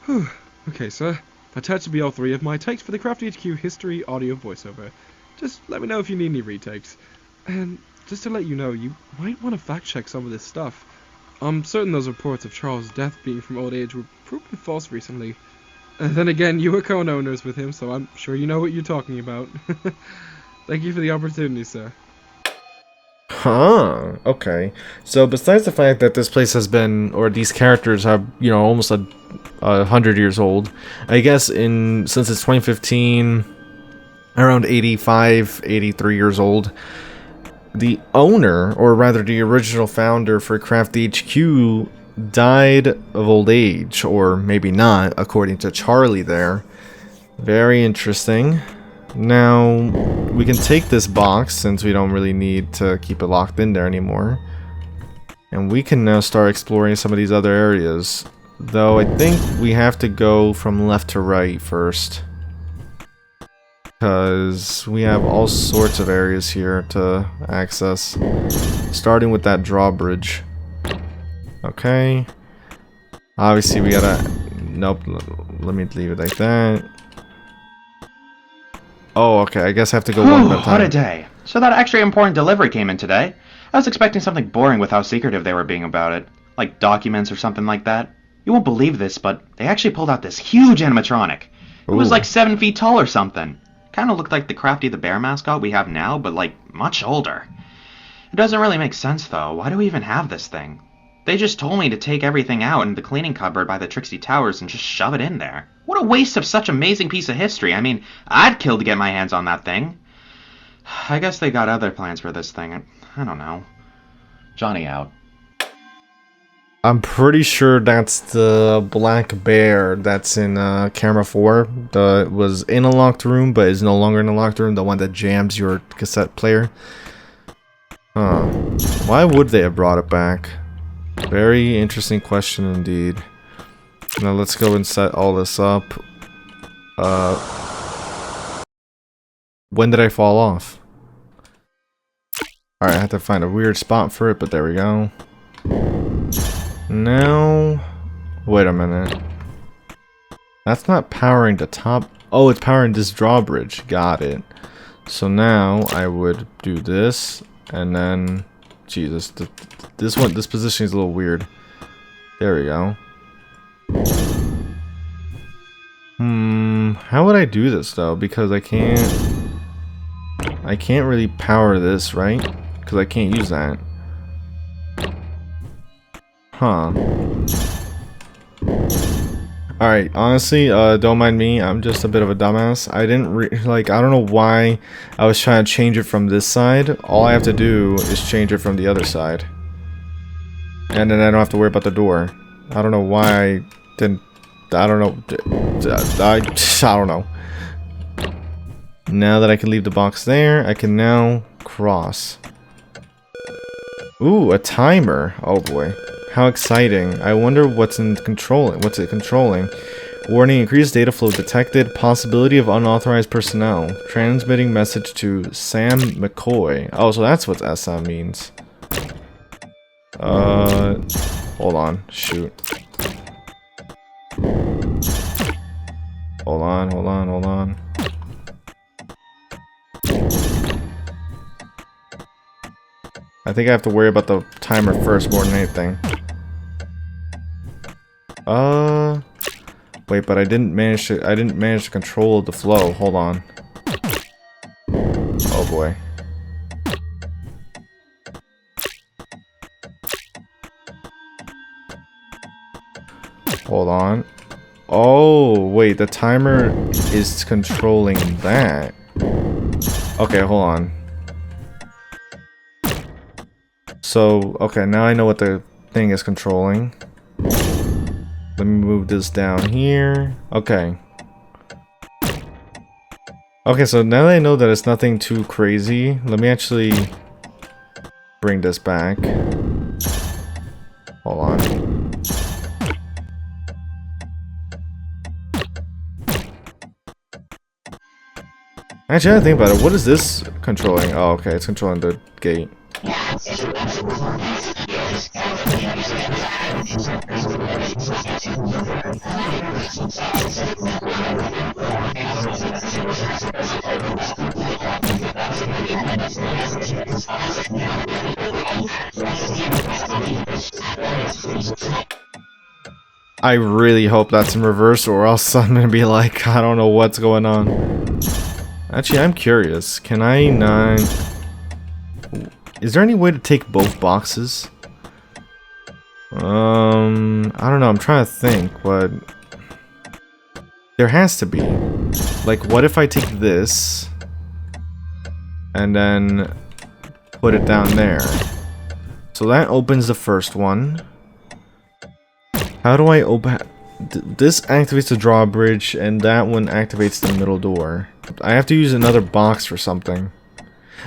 Whew. Okay, sir. That had to be all 3 of my takes for the Crafty-Hq History Audio Voiceover. Just let me know if you need any retakes. And just to let you know, you might want to fact-check some of this stuff. I'm certain those reports of Charles' death being from old age were proven false recently. And then again, you were co-owners with him, so I'm sure you know what you're talking about. Thank you for the opportunity, sir. Huh, okay. So besides the fact that this place has been, or these characters have, you know, almost 100 years old, I guess since it's 2015, around 85, 83 years old, the owner, or rather the original founder for Crafty-Hq, died of old age, or maybe not, according to Charlie there. Very interesting. Now, we can take this box, since we don't really need to keep it locked in there anymore. And we can now start exploring some of these other areas. Though, I think we have to go from left to right first. Because we have all sorts of areas here to access. Starting with that drawbridge. Okay. Obviously, we gotta... Nope, let me leave it like that. Oh, okay, I guess I have to go one at a time. What a day. So that extra important delivery came in today. I was expecting something boring with how secretive they were being about it. Like documents or something like that. You won't believe this, but they actually pulled out this huge animatronic. It was like 7 feet tall or something. Kinda looked like the Crafty the Bear mascot we have now, but like, much older. It doesn't really make sense though. Why do we even have this thing? They just told me to take everything out in the cleaning cupboard by the Trixie Towers and just shove it in there. What a waste of such amazing piece of history. I mean, I'd kill to get my hands on that thing. I guess they got other plans for this thing. I don't know. Johnny out. I'm pretty sure that's the black bear that's in camera 4. It was in a locked room, but is no longer in a locked room. The one that jams your cassette player. Why would they have brought it back? Very interesting question indeed. Now let's go and set all this up. When did I fall off? Alright, I have to find a weird spot for it, but there we go. Now... Wait a minute. That's not powering the top... Oh, it's powering this drawbridge. Got it. So now I would do this, and then... Jesus, this position is a little weird. There we go. How would I do this though? Because I can't really power this, right? Because I can't use that. Huh. Alright, honestly, don't mind me. I'm just a bit of a dumbass. I didn't I don't know why I was trying to change it from this side. All I have to do is change it from the other side. And then I don't have to worry about the door. I don't know why I didn't... I don't know. I don't know. Now that I can leave the box there, I can now cross. Ooh, a timer. Oh boy. How exciting. I wonder what's it controlling. Warning, increased data flow detected. Possibility of unauthorized personnel. Transmitting message to Sam McCoy. Oh, so that's what SM means. Hold on. Shoot. Hold on. I think I have to worry about the timer first more than anything. Wait, but I didn't manage to control the flow. Hold on. Oh boy. Hold on. Oh, wait, the timer is controlling that. Okay, hold on. So, okay, now I know what the thing is controlling. Let me move this down here. Okay. Okay, so now that I know that it's nothing too crazy, let me actually bring this back. Hold on. Actually, I think about it. What is this controlling? Oh, okay, it's controlling the gate. I really hope that's in reverse, or else I'm gonna be like, I don't know what's going on. Actually, I'm curious. Can I not... Is there any way to take both boxes? I don't know. I'm trying to think, but... There has to be. Like, what if I take this... and then... put it down there? So that opens the first one. How do I open... This activates the drawbridge, and that one activates the middle door. I have to use another box for something.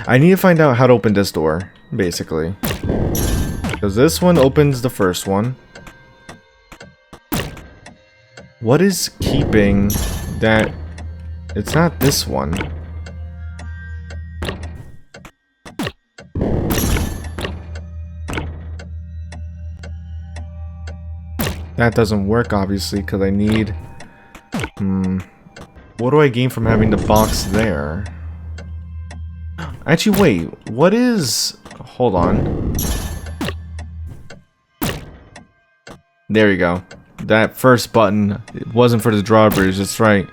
I need to find out how to open this door, basically. Because this one opens the first one. What is keeping that... It's not this one. That doesn't work, obviously, because I need... What do I gain from having the box there? Actually, wait. What is... Hold on. There you go. That first button, it wasn't for the drawbridge, that's right.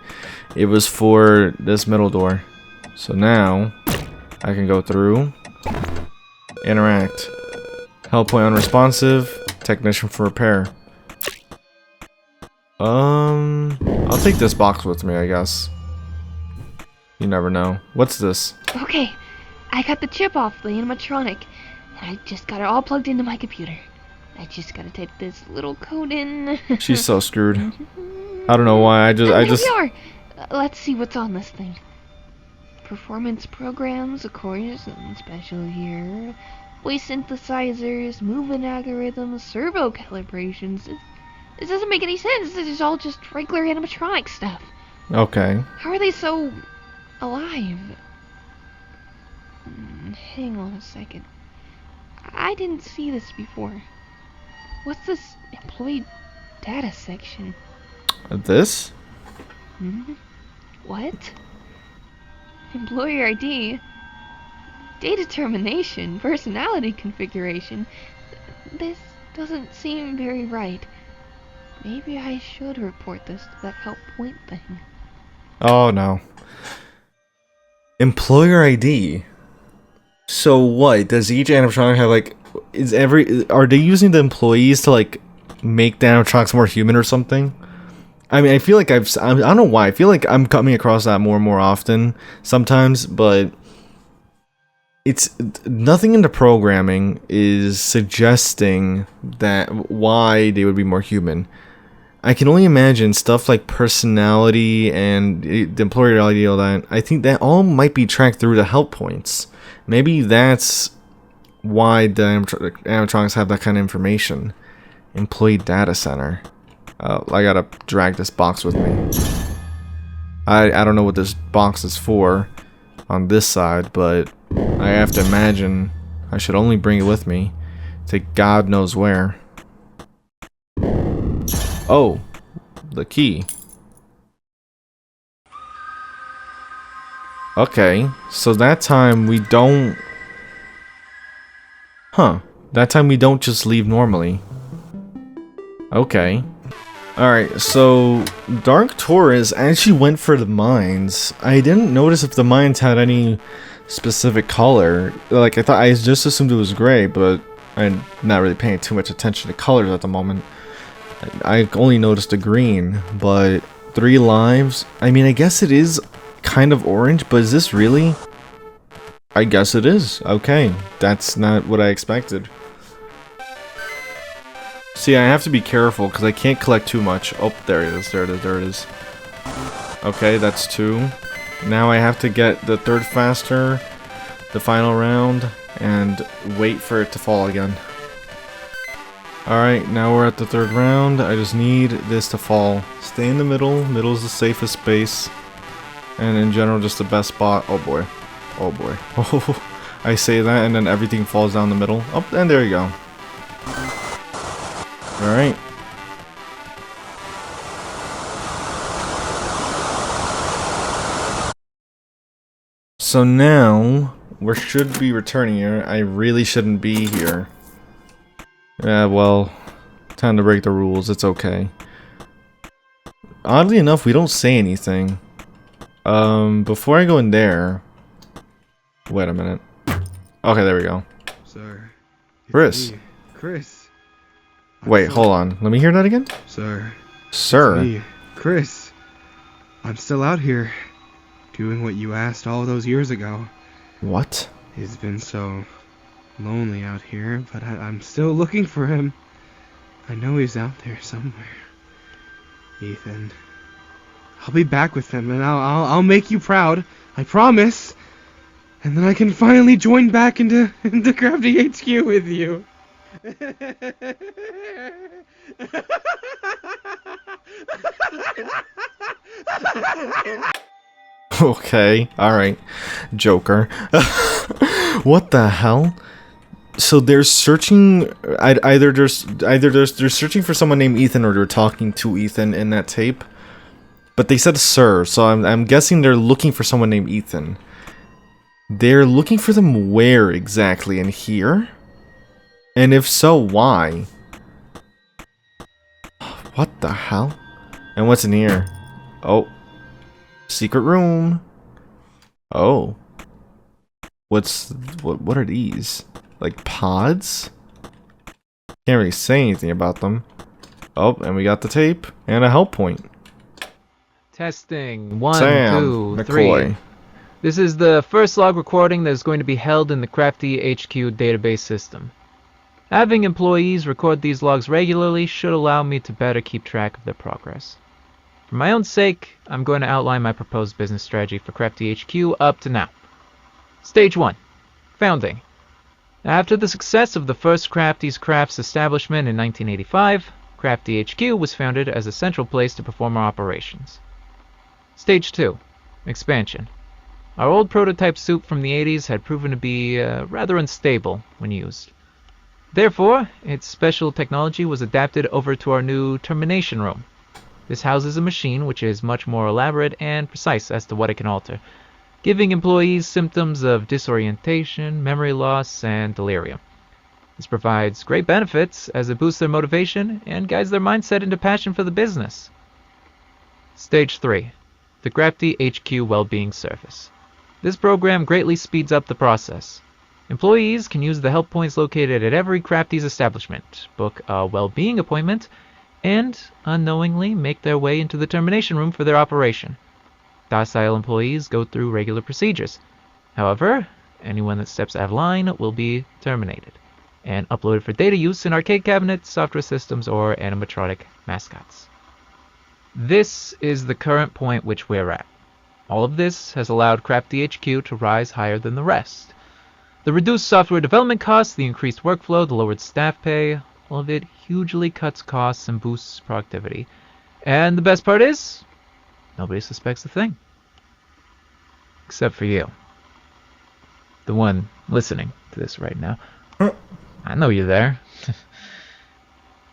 It was for this middle door. So now, I can go through. Interact. Help point unresponsive. Technician for repair. I'll take this box with me, I guess. You never know. What's this? Okay, I got the chip off the animatronic, and I just got it all plugged into my computer. I just gotta type this little code in. She's so screwed. I don't know why. I just. Let's see what's on this thing. Performance programs, of course, nothing special here. Voice synthesizers, movement algorithms, servo calibrations. This doesn't make any sense. This is all just regular animatronic stuff. Okay. How are they so alive? Hang on a second. I didn't see this before. What's this employee data section? This? What? Employer ID? Date determination? Personality configuration? This doesn't seem very right. Maybe I should report this to that help point thing. Oh no. Employer ID. So what? Does each animatronic have like? Are they using the employees to like make the animatronics more human or something? I mean, I feel like I don't know why. I feel like I'm coming across that more and more often sometimes, but it's nothing in the programming is suggesting that why they would be more human. I can only imagine stuff like personality and the employer ID, all that. I think that all might be tracked through the help points. Maybe that's why the animatronics have that kind of information. Employee data center. I gotta drag this box with me. I don't know what this box is for on this side, but I have to imagine I should only bring it with me to God knows where. Oh, the key. Okay, so that time we don't... Huh. That time we don't just leave normally. Okay. Alright, so Dark Taurus actually went for the mines. I didn't notice if the mines had any specific color. Like, I just assumed it was gray, but I'm not really paying too much attention to colors at the moment. I only noticed the green, but 3 lives? I mean, I guess it is kind of orange, but is this really? I guess it is. Okay, that's not what I expected. See, I have to be careful because I can't collect too much. Oh, there it is, there it is, there it is. Okay, that's 2. Now I have to get the 3rd faster, the final round, and wait for it to fall again. Alright, now we're at the 3rd round. I just need this to fall. Stay in the middle. Middle is the safest space. And in general, just the best spot. Oh boy. Oh boy. Oh, I say that and then everything falls down the middle. Oh, and there you go. Alright. So now, we should be returning here. I really shouldn't be here. Yeah, well, time to break the rules. It's okay. Oddly enough, we don't say anything. Before I go in there... Wait a minute. Okay, there we go. Sir. Chris. Chris. Wait, hold on. Let me hear that again? Sir. Sir. Me, Chris. I'm still out here, doing what you asked all those years ago. What? It's been so lonely out here, but I'm still looking for him. I know he's out there somewhere. Ethan. I'll be back with him, and I'll make you proud. I promise. And then I can finally join back into Crafty-Hq with you. Okay, alright. Joker. What the hell? So they're searching... Either they're searching for someone named Ethan or they're talking to Ethan in that tape. But they said sir, so I'm guessing they're looking for someone named Ethan. They're looking for them where exactly? In here? And if so, why? What the hell? And what's in here? Oh. Secret room. Oh. What are these? Like pods? Can't really say anything about them. Oh, and we got the tape and a help point. Testing. 1, Sam 2, McCoy. 3. This is the first log recording that is going to be held in the Crafty-Hq database system. Having employees record these logs regularly should allow me to better keep track of their progress. For my own sake, I'm going to outline my proposed business strategy for Crafty-Hq up to now. Stage 1. Founding. After the success of the first Crafty's Crafts establishment in 1985, Crafty-Hq was founded as a central place to perform our operations. Stage 2. Expansion. Our old prototype soup from the 80s had proven to be rather unstable when used. Therefore, its special technology was adapted over to our new termination room. This houses a machine which is much more elaborate and precise as to what it can alter, giving employees symptoms of disorientation, memory loss, and delirium. This provides great benefits as it boosts their motivation and guides their mindset into passion for the business. Stage 3. the Crafty-Hq Wellbeing Service. This program greatly speeds up the process. Employees can use the help points located at every Crafty's establishment, book a well-being appointment, and unknowingly make their way into the termination room for their operation. Docile employees go through regular procedures. However, anyone that steps out of line will be terminated and uploaded for data use in arcade cabinets, software systems, or animatronic mascots. This is the current point which we're at. All of this has allowed Crafty-Hq to rise higher than the rest. The reduced software development costs, the increased workflow, the lowered staff pay, all of it hugely cuts costs and boosts productivity. And the best part is, nobody suspects a thing. Except for you. The one listening to this right now. I know you're there.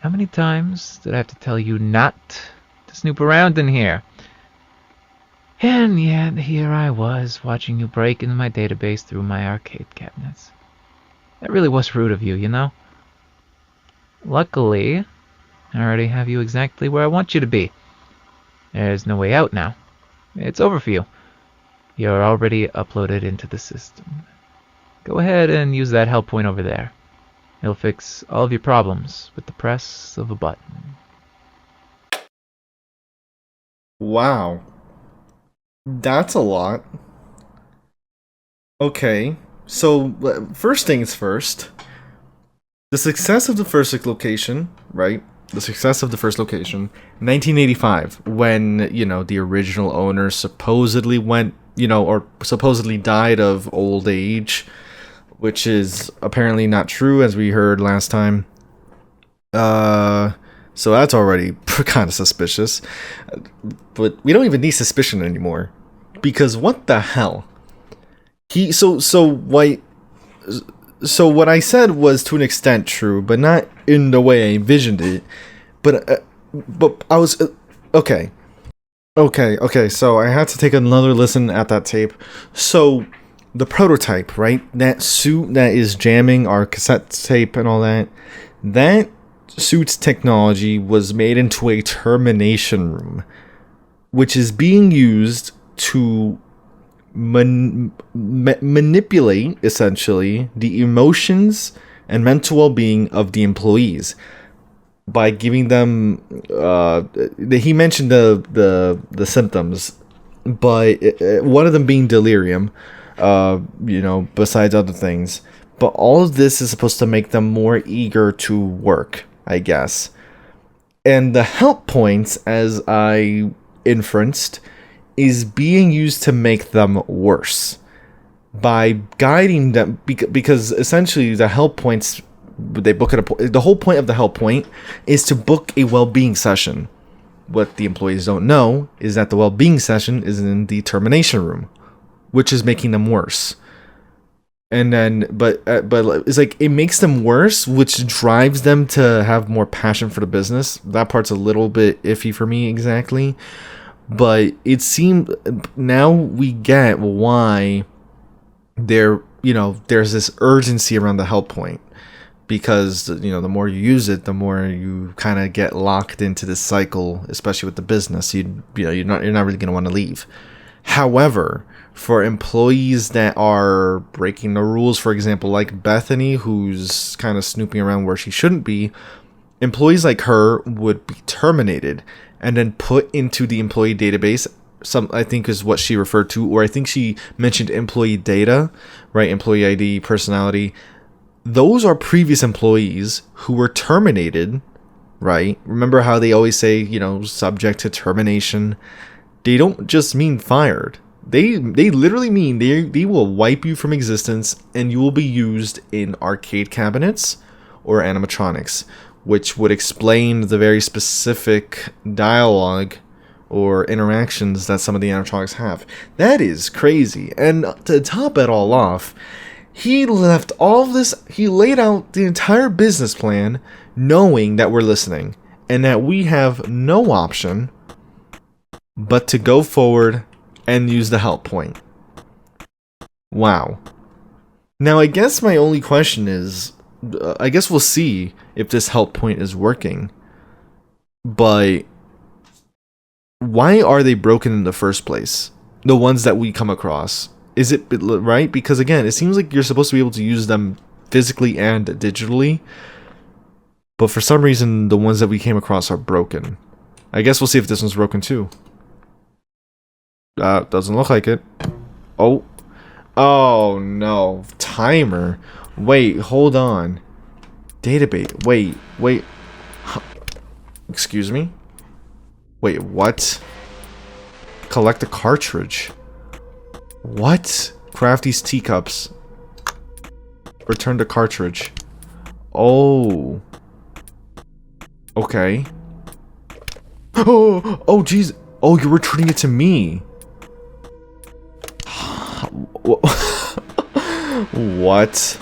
How many times did I have to tell you not to snoop around in here? And yet, here I was, watching you break into my database through my arcade cabinets. That really was rude of you, you know? Luckily, I already have you exactly where I want you to be. There's no way out now. It's over for you. You're already uploaded into the system. Go ahead and use that help point over there. It'll fix all of your problems with the press of a button. Wow. That's a lot. Okay, so first things first. The success of the first location, right? The success of the first location, 1985, when, you know, the original owner supposedly went, you know, or supposedly died of old age, which is apparently not true, as we heard last time. So that's already kind of suspicious. But we don't even need suspicion anymore. Because what the hell? So what I said was to an extent true, but not in the way I envisioned it. But I was okay. So I had to take another listen at that tape. So the prototype, right? That suit that is jamming our cassette tape and all that. That suit's technology was made into a termination room, which is being used to manipulate, essentially, the emotions and mental well-being of the employees by giving them he mentioned the symptoms, but one of them being delirium, you know, besides other things. But all of this is supposed to make them more eager to work, I guess. And the help points, as I inferenced, is being used to make them worse by guiding them, because essentially the help points, they book it. The whole point of the help point is to book a well-being session. What the employees don't know is that the well-being session is in the termination room, which is making them worse. And then, but it's like it makes them worse, which drives them to have more passion for the business. That part's a little bit iffy for me exactly, but it seemed now we get why there's this urgency around the help point, because you know the more you use it, the more you kind of get locked into this cycle, especially with the business. You're not really gonna want to leave. However, for employees that are breaking the rules, for example, like Bethany, who's kind of snooping around where she shouldn't be, employees like her would be terminated and then put into the employee database. Some, I think, is what she referred to, or I think she mentioned employee data, right? Employee ID, personality. Those are previous employees who were terminated, right? Remember how they always say, subject to termination. They don't just mean fired. They literally mean they will wipe you from existence, and you will be used in arcade cabinets or animatronics, which would explain the very specific dialogue or interactions that some of the animatronics have. That is crazy. And to top it all off, he left all of this, he laid out the entire business plan knowing that we're listening and that we have no option but to go forward and use the help point. Wow. Now, I guess my only question is, I guess we'll see if this help point is working. But why are they broken in the first place? The ones that we come across. Is it right? Because again, it seems like you're supposed to be able to use them physically and digitally. But for some reason, the ones that we came across are broken. I guess we'll see if this one's broken too. Doesn't look like it. Oh. Oh no. Timer. Wait, hold on. Database. Wait. Huh. Excuse me? Wait, what? Collect a cartridge. What? Crafty's teacups. Return the cartridge. Oh. Okay. Oh, jeez. Oh, you're returning it to me. What?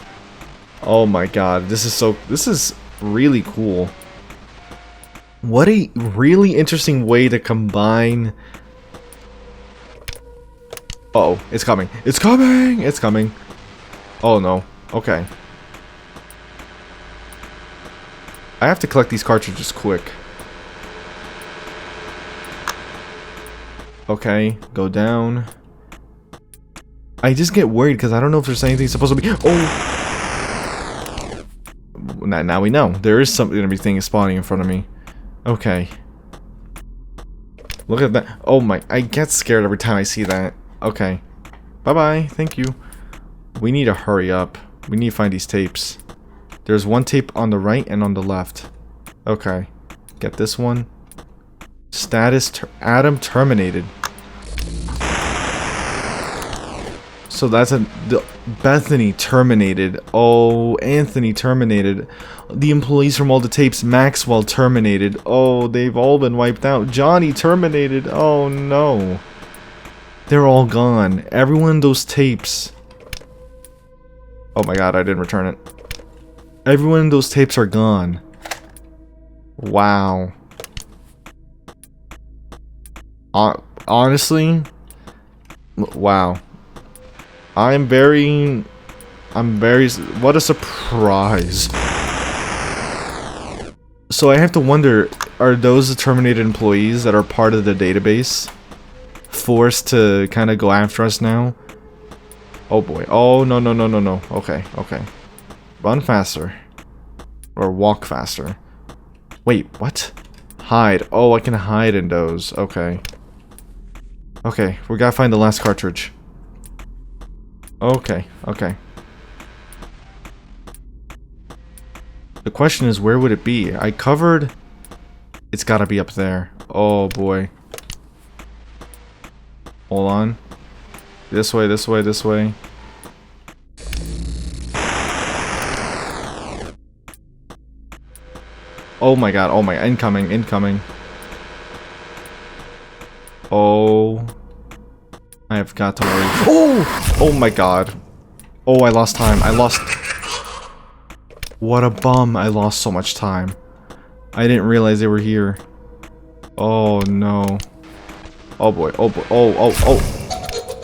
Oh my god, this is really cool. What a really interesting way to combine. Uh-oh, it's coming. It's coming! It's coming. Oh no. Okay. I have to collect these cartridges quick. Okay, go down. I just get worried because I don't know if there's anything supposed to be. Oh! Now we know. There is something gonna be things spawning in front of me. Okay. Look at that. Oh my. I get scared every time I see that. Okay. Bye-bye. Thank you. We need to hurry up. We need to find these tapes. There's one tape on the right and on the left. Okay. Get this one. Status Adam terminated. So that's Bethany terminated. Oh, Anthony terminated. The employees from all the tapes, Maxwell terminated. Oh, they've all been wiped out. Johnny terminated. Oh no. They're all gone. Everyone in those tapes. Oh my god, I didn't return it. Everyone in those tapes are gone. Wow. Honestly, wow. I'm very, what a surprise. So I have to wonder, are those the terminated employees that are part of the database forced to kind of go after us now? Oh boy. Oh, no. Okay. Run faster. Or walk faster. Wait, what? Hide. Oh, I can hide in those. Okay. Okay, we gotta find the last cartridge. Okay. The question is, where would it be? I covered... It's gotta be up there. Oh boy. Hold on. This way. Oh my god, incoming. Oh. I have got to worry. Oh my god. Oh, I lost time. What a bum. I lost so much time. I didn't realize they were here. Oh no. Oh boy.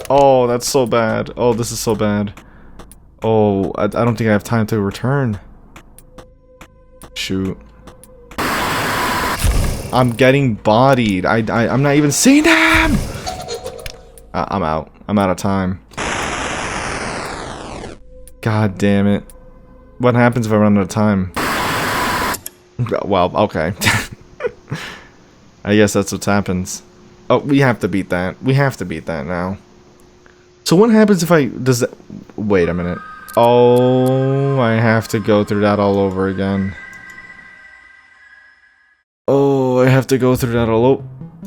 Oh, that's so bad. Oh, this is so bad. Oh, I don't think I have time to return. Shoot. I'm getting bodied. I'm not even seeing them! I'm out. I'm out of time. God damn it. What happens if I run out of time? Well, okay. I guess that's what happens. Oh, we have to beat that. We have to beat that now. So what happens if does that... Wait a minute. Oh, I have to go through that all over again. Oh, I have to go through that all over...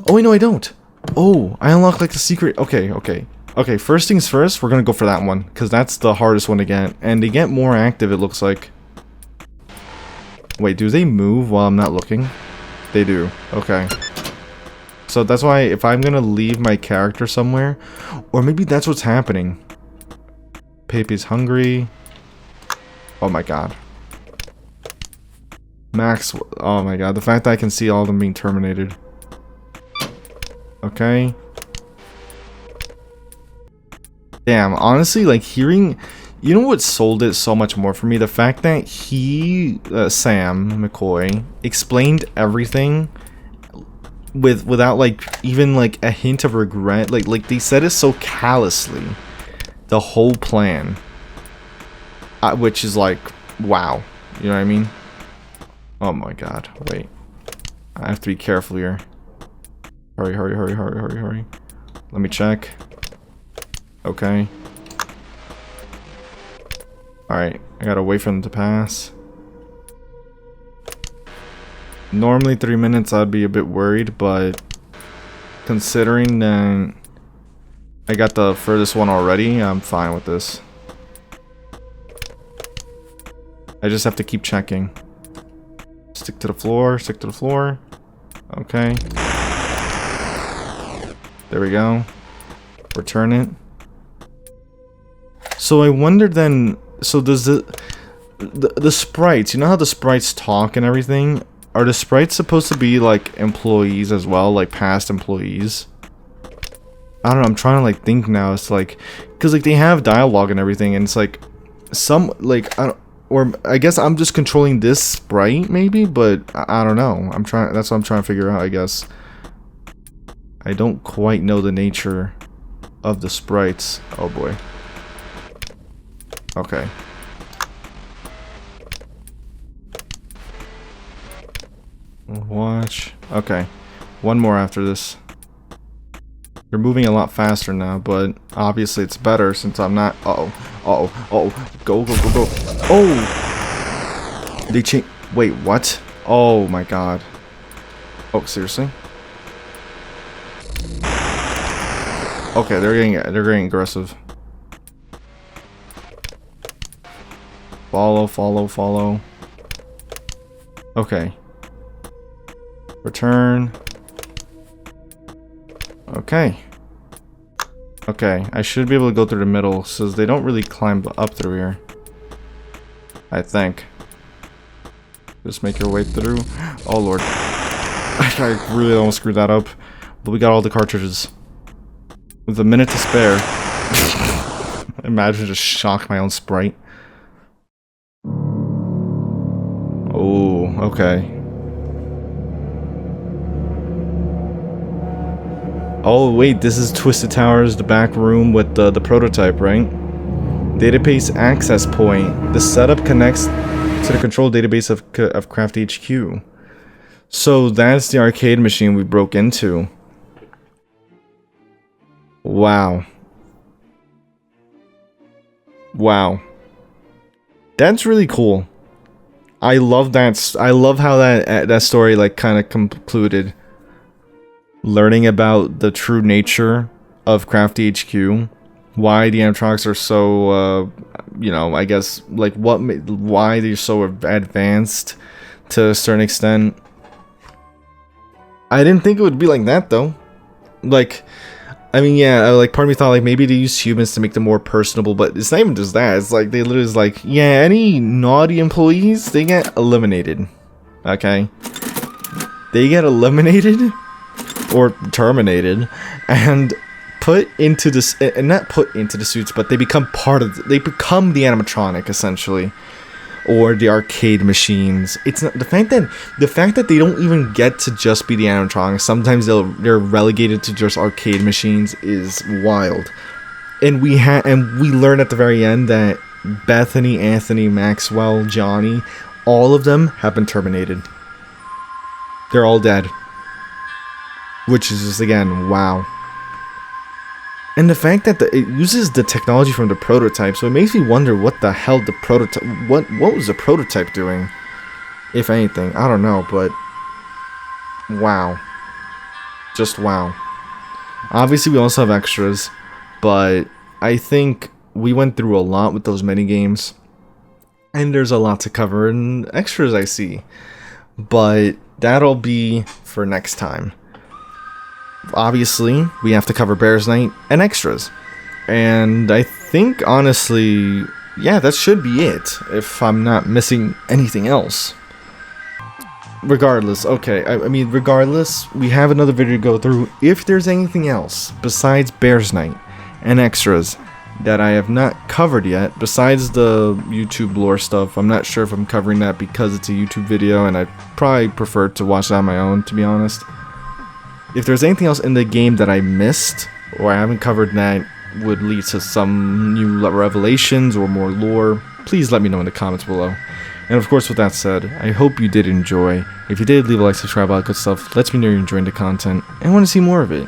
Oh, wait, no, I don't. Oh, I unlocked like the secret... Okay, first things first, we're gonna go for that one. Because that's the hardest one to get. And they get more active, it looks like. Wait, do they move while I'm not looking? They do. Okay. So that's why if I'm gonna leave my character somewhere... Or maybe that's what's happening. Pepe's hungry. Oh my god. Max... Oh my god, the fact that I can see all of them being terminated. Okay. Damn, honestly, like, hearing... You know what sold it so much more for me? The fact that Sam McCoy, explained everything without like even like a hint of regret. Like they said it so callously, the whole plan, which is like, wow, you know what I mean? Oh my god, wait, I have to be careful here. Hurry, hurry, hurry, hurry, hurry, hurry. Let me check. Okay. Alright, I gotta wait for them to pass. Normally 3 minutes I'd be a bit worried, but considering that I got the furthest one already, I'm fine with this. I just have to keep checking. Stick to the floor, stick to the floor. Okay. There we go. Return it. So I wonder then, so does the sprites, you know how the sprites talk and everything? Are the sprites supposed to be like employees as well, like past employees? I don't know, I'm trying to like think now. It's like, because like they have dialogue and everything, and it's like some like I don't, or I guess I'm just controlling this sprite maybe, but I don't know. I'm trying, that's what I'm trying to figure out, I guess. I don't quite know the nature of the sprites. Oh boy. Okay. Watch. Okay. One more after this. They're moving a lot faster now, but obviously it's better since I'm not. Uh-oh. Uh-oh. Uh-oh. Go, go, go, go. Oh! They change. Wait, what? Oh my god. Oh, seriously? Okay, they're getting aggressive. Follow, follow, follow. Okay. Return. Okay. Okay, I should be able to go through the middle, since they don't really climb up through here. I think. Just make your way through. Oh lord. I really almost screwed that up. But we got all the cartridges. With a minute to spare. Imagine just shock my own sprite. Oh, okay. Oh wait, this is Twisted Towers, the back room with the prototype, right? Database access point. The setup connects to the control database of Crafty-Hq. So that's the arcade machine we broke into. Wow. Wow. That's really cool. I love that. I love how that story like kind of concluded. Learning about the true nature of Crafty-Hq, why the animatronics are so, you know, I guess like why they're so advanced to a certain extent. I didn't think it would be like that though. Like, I mean, yeah, like part of me thought like maybe they use humans to make them more personable, but it's not even just that. It's like they literally is like, yeah, any naughty employees, they get eliminated. Okay, they get eliminated or terminated and put into this, and not put into the suits, but they become part of. They become the animatronic essentially. Or the arcade machines. It's not the fact that they don't even get to just be the animatronics. Sometimes they're relegated to just arcade machines is wild. And we learn at the very end that Bethany, Anthony, Maxwell, Johnny, all of them have been terminated. They're all dead. Which is just again, wow. And the fact that it uses the technology from the prototype, so it makes me wonder what the hell the prototype, what was the prototype doing, if anything. I don't know, but wow, just wow. Obviously, we also have extras, but I think we went through a lot with those mini games, and there's a lot to cover in extras I see, but that'll be for next time. Obviously, we have to cover Bears Night and extras. And I think, honestly, yeah, that should be it, if I'm not missing anything else. Regardless, okay, I mean, regardless, we have another video to go through. If there's anything else besides Bears Night and extras that I have not covered yet, besides the YouTube lore stuff, I'm not sure if I'm covering that because it's a YouTube video, and I probably prefer to watch that on my own, to be honest. If there's anything else in the game that I missed, or I haven't covered that would lead to some new revelations or more lore, please let me know in the comments below. And of course, with that said, I hope you did enjoy. If you did, leave a like, subscribe, all that good stuff. Lets me know you're enjoying the content and want to see more of it.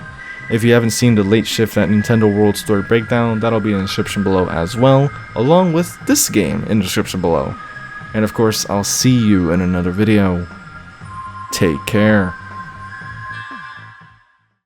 If you haven't seen the Late Shift at Nintendo World Story Breakdown, that'll be in the description below as well, along with this game in the description below. And of course, I'll see you in another video. Take care.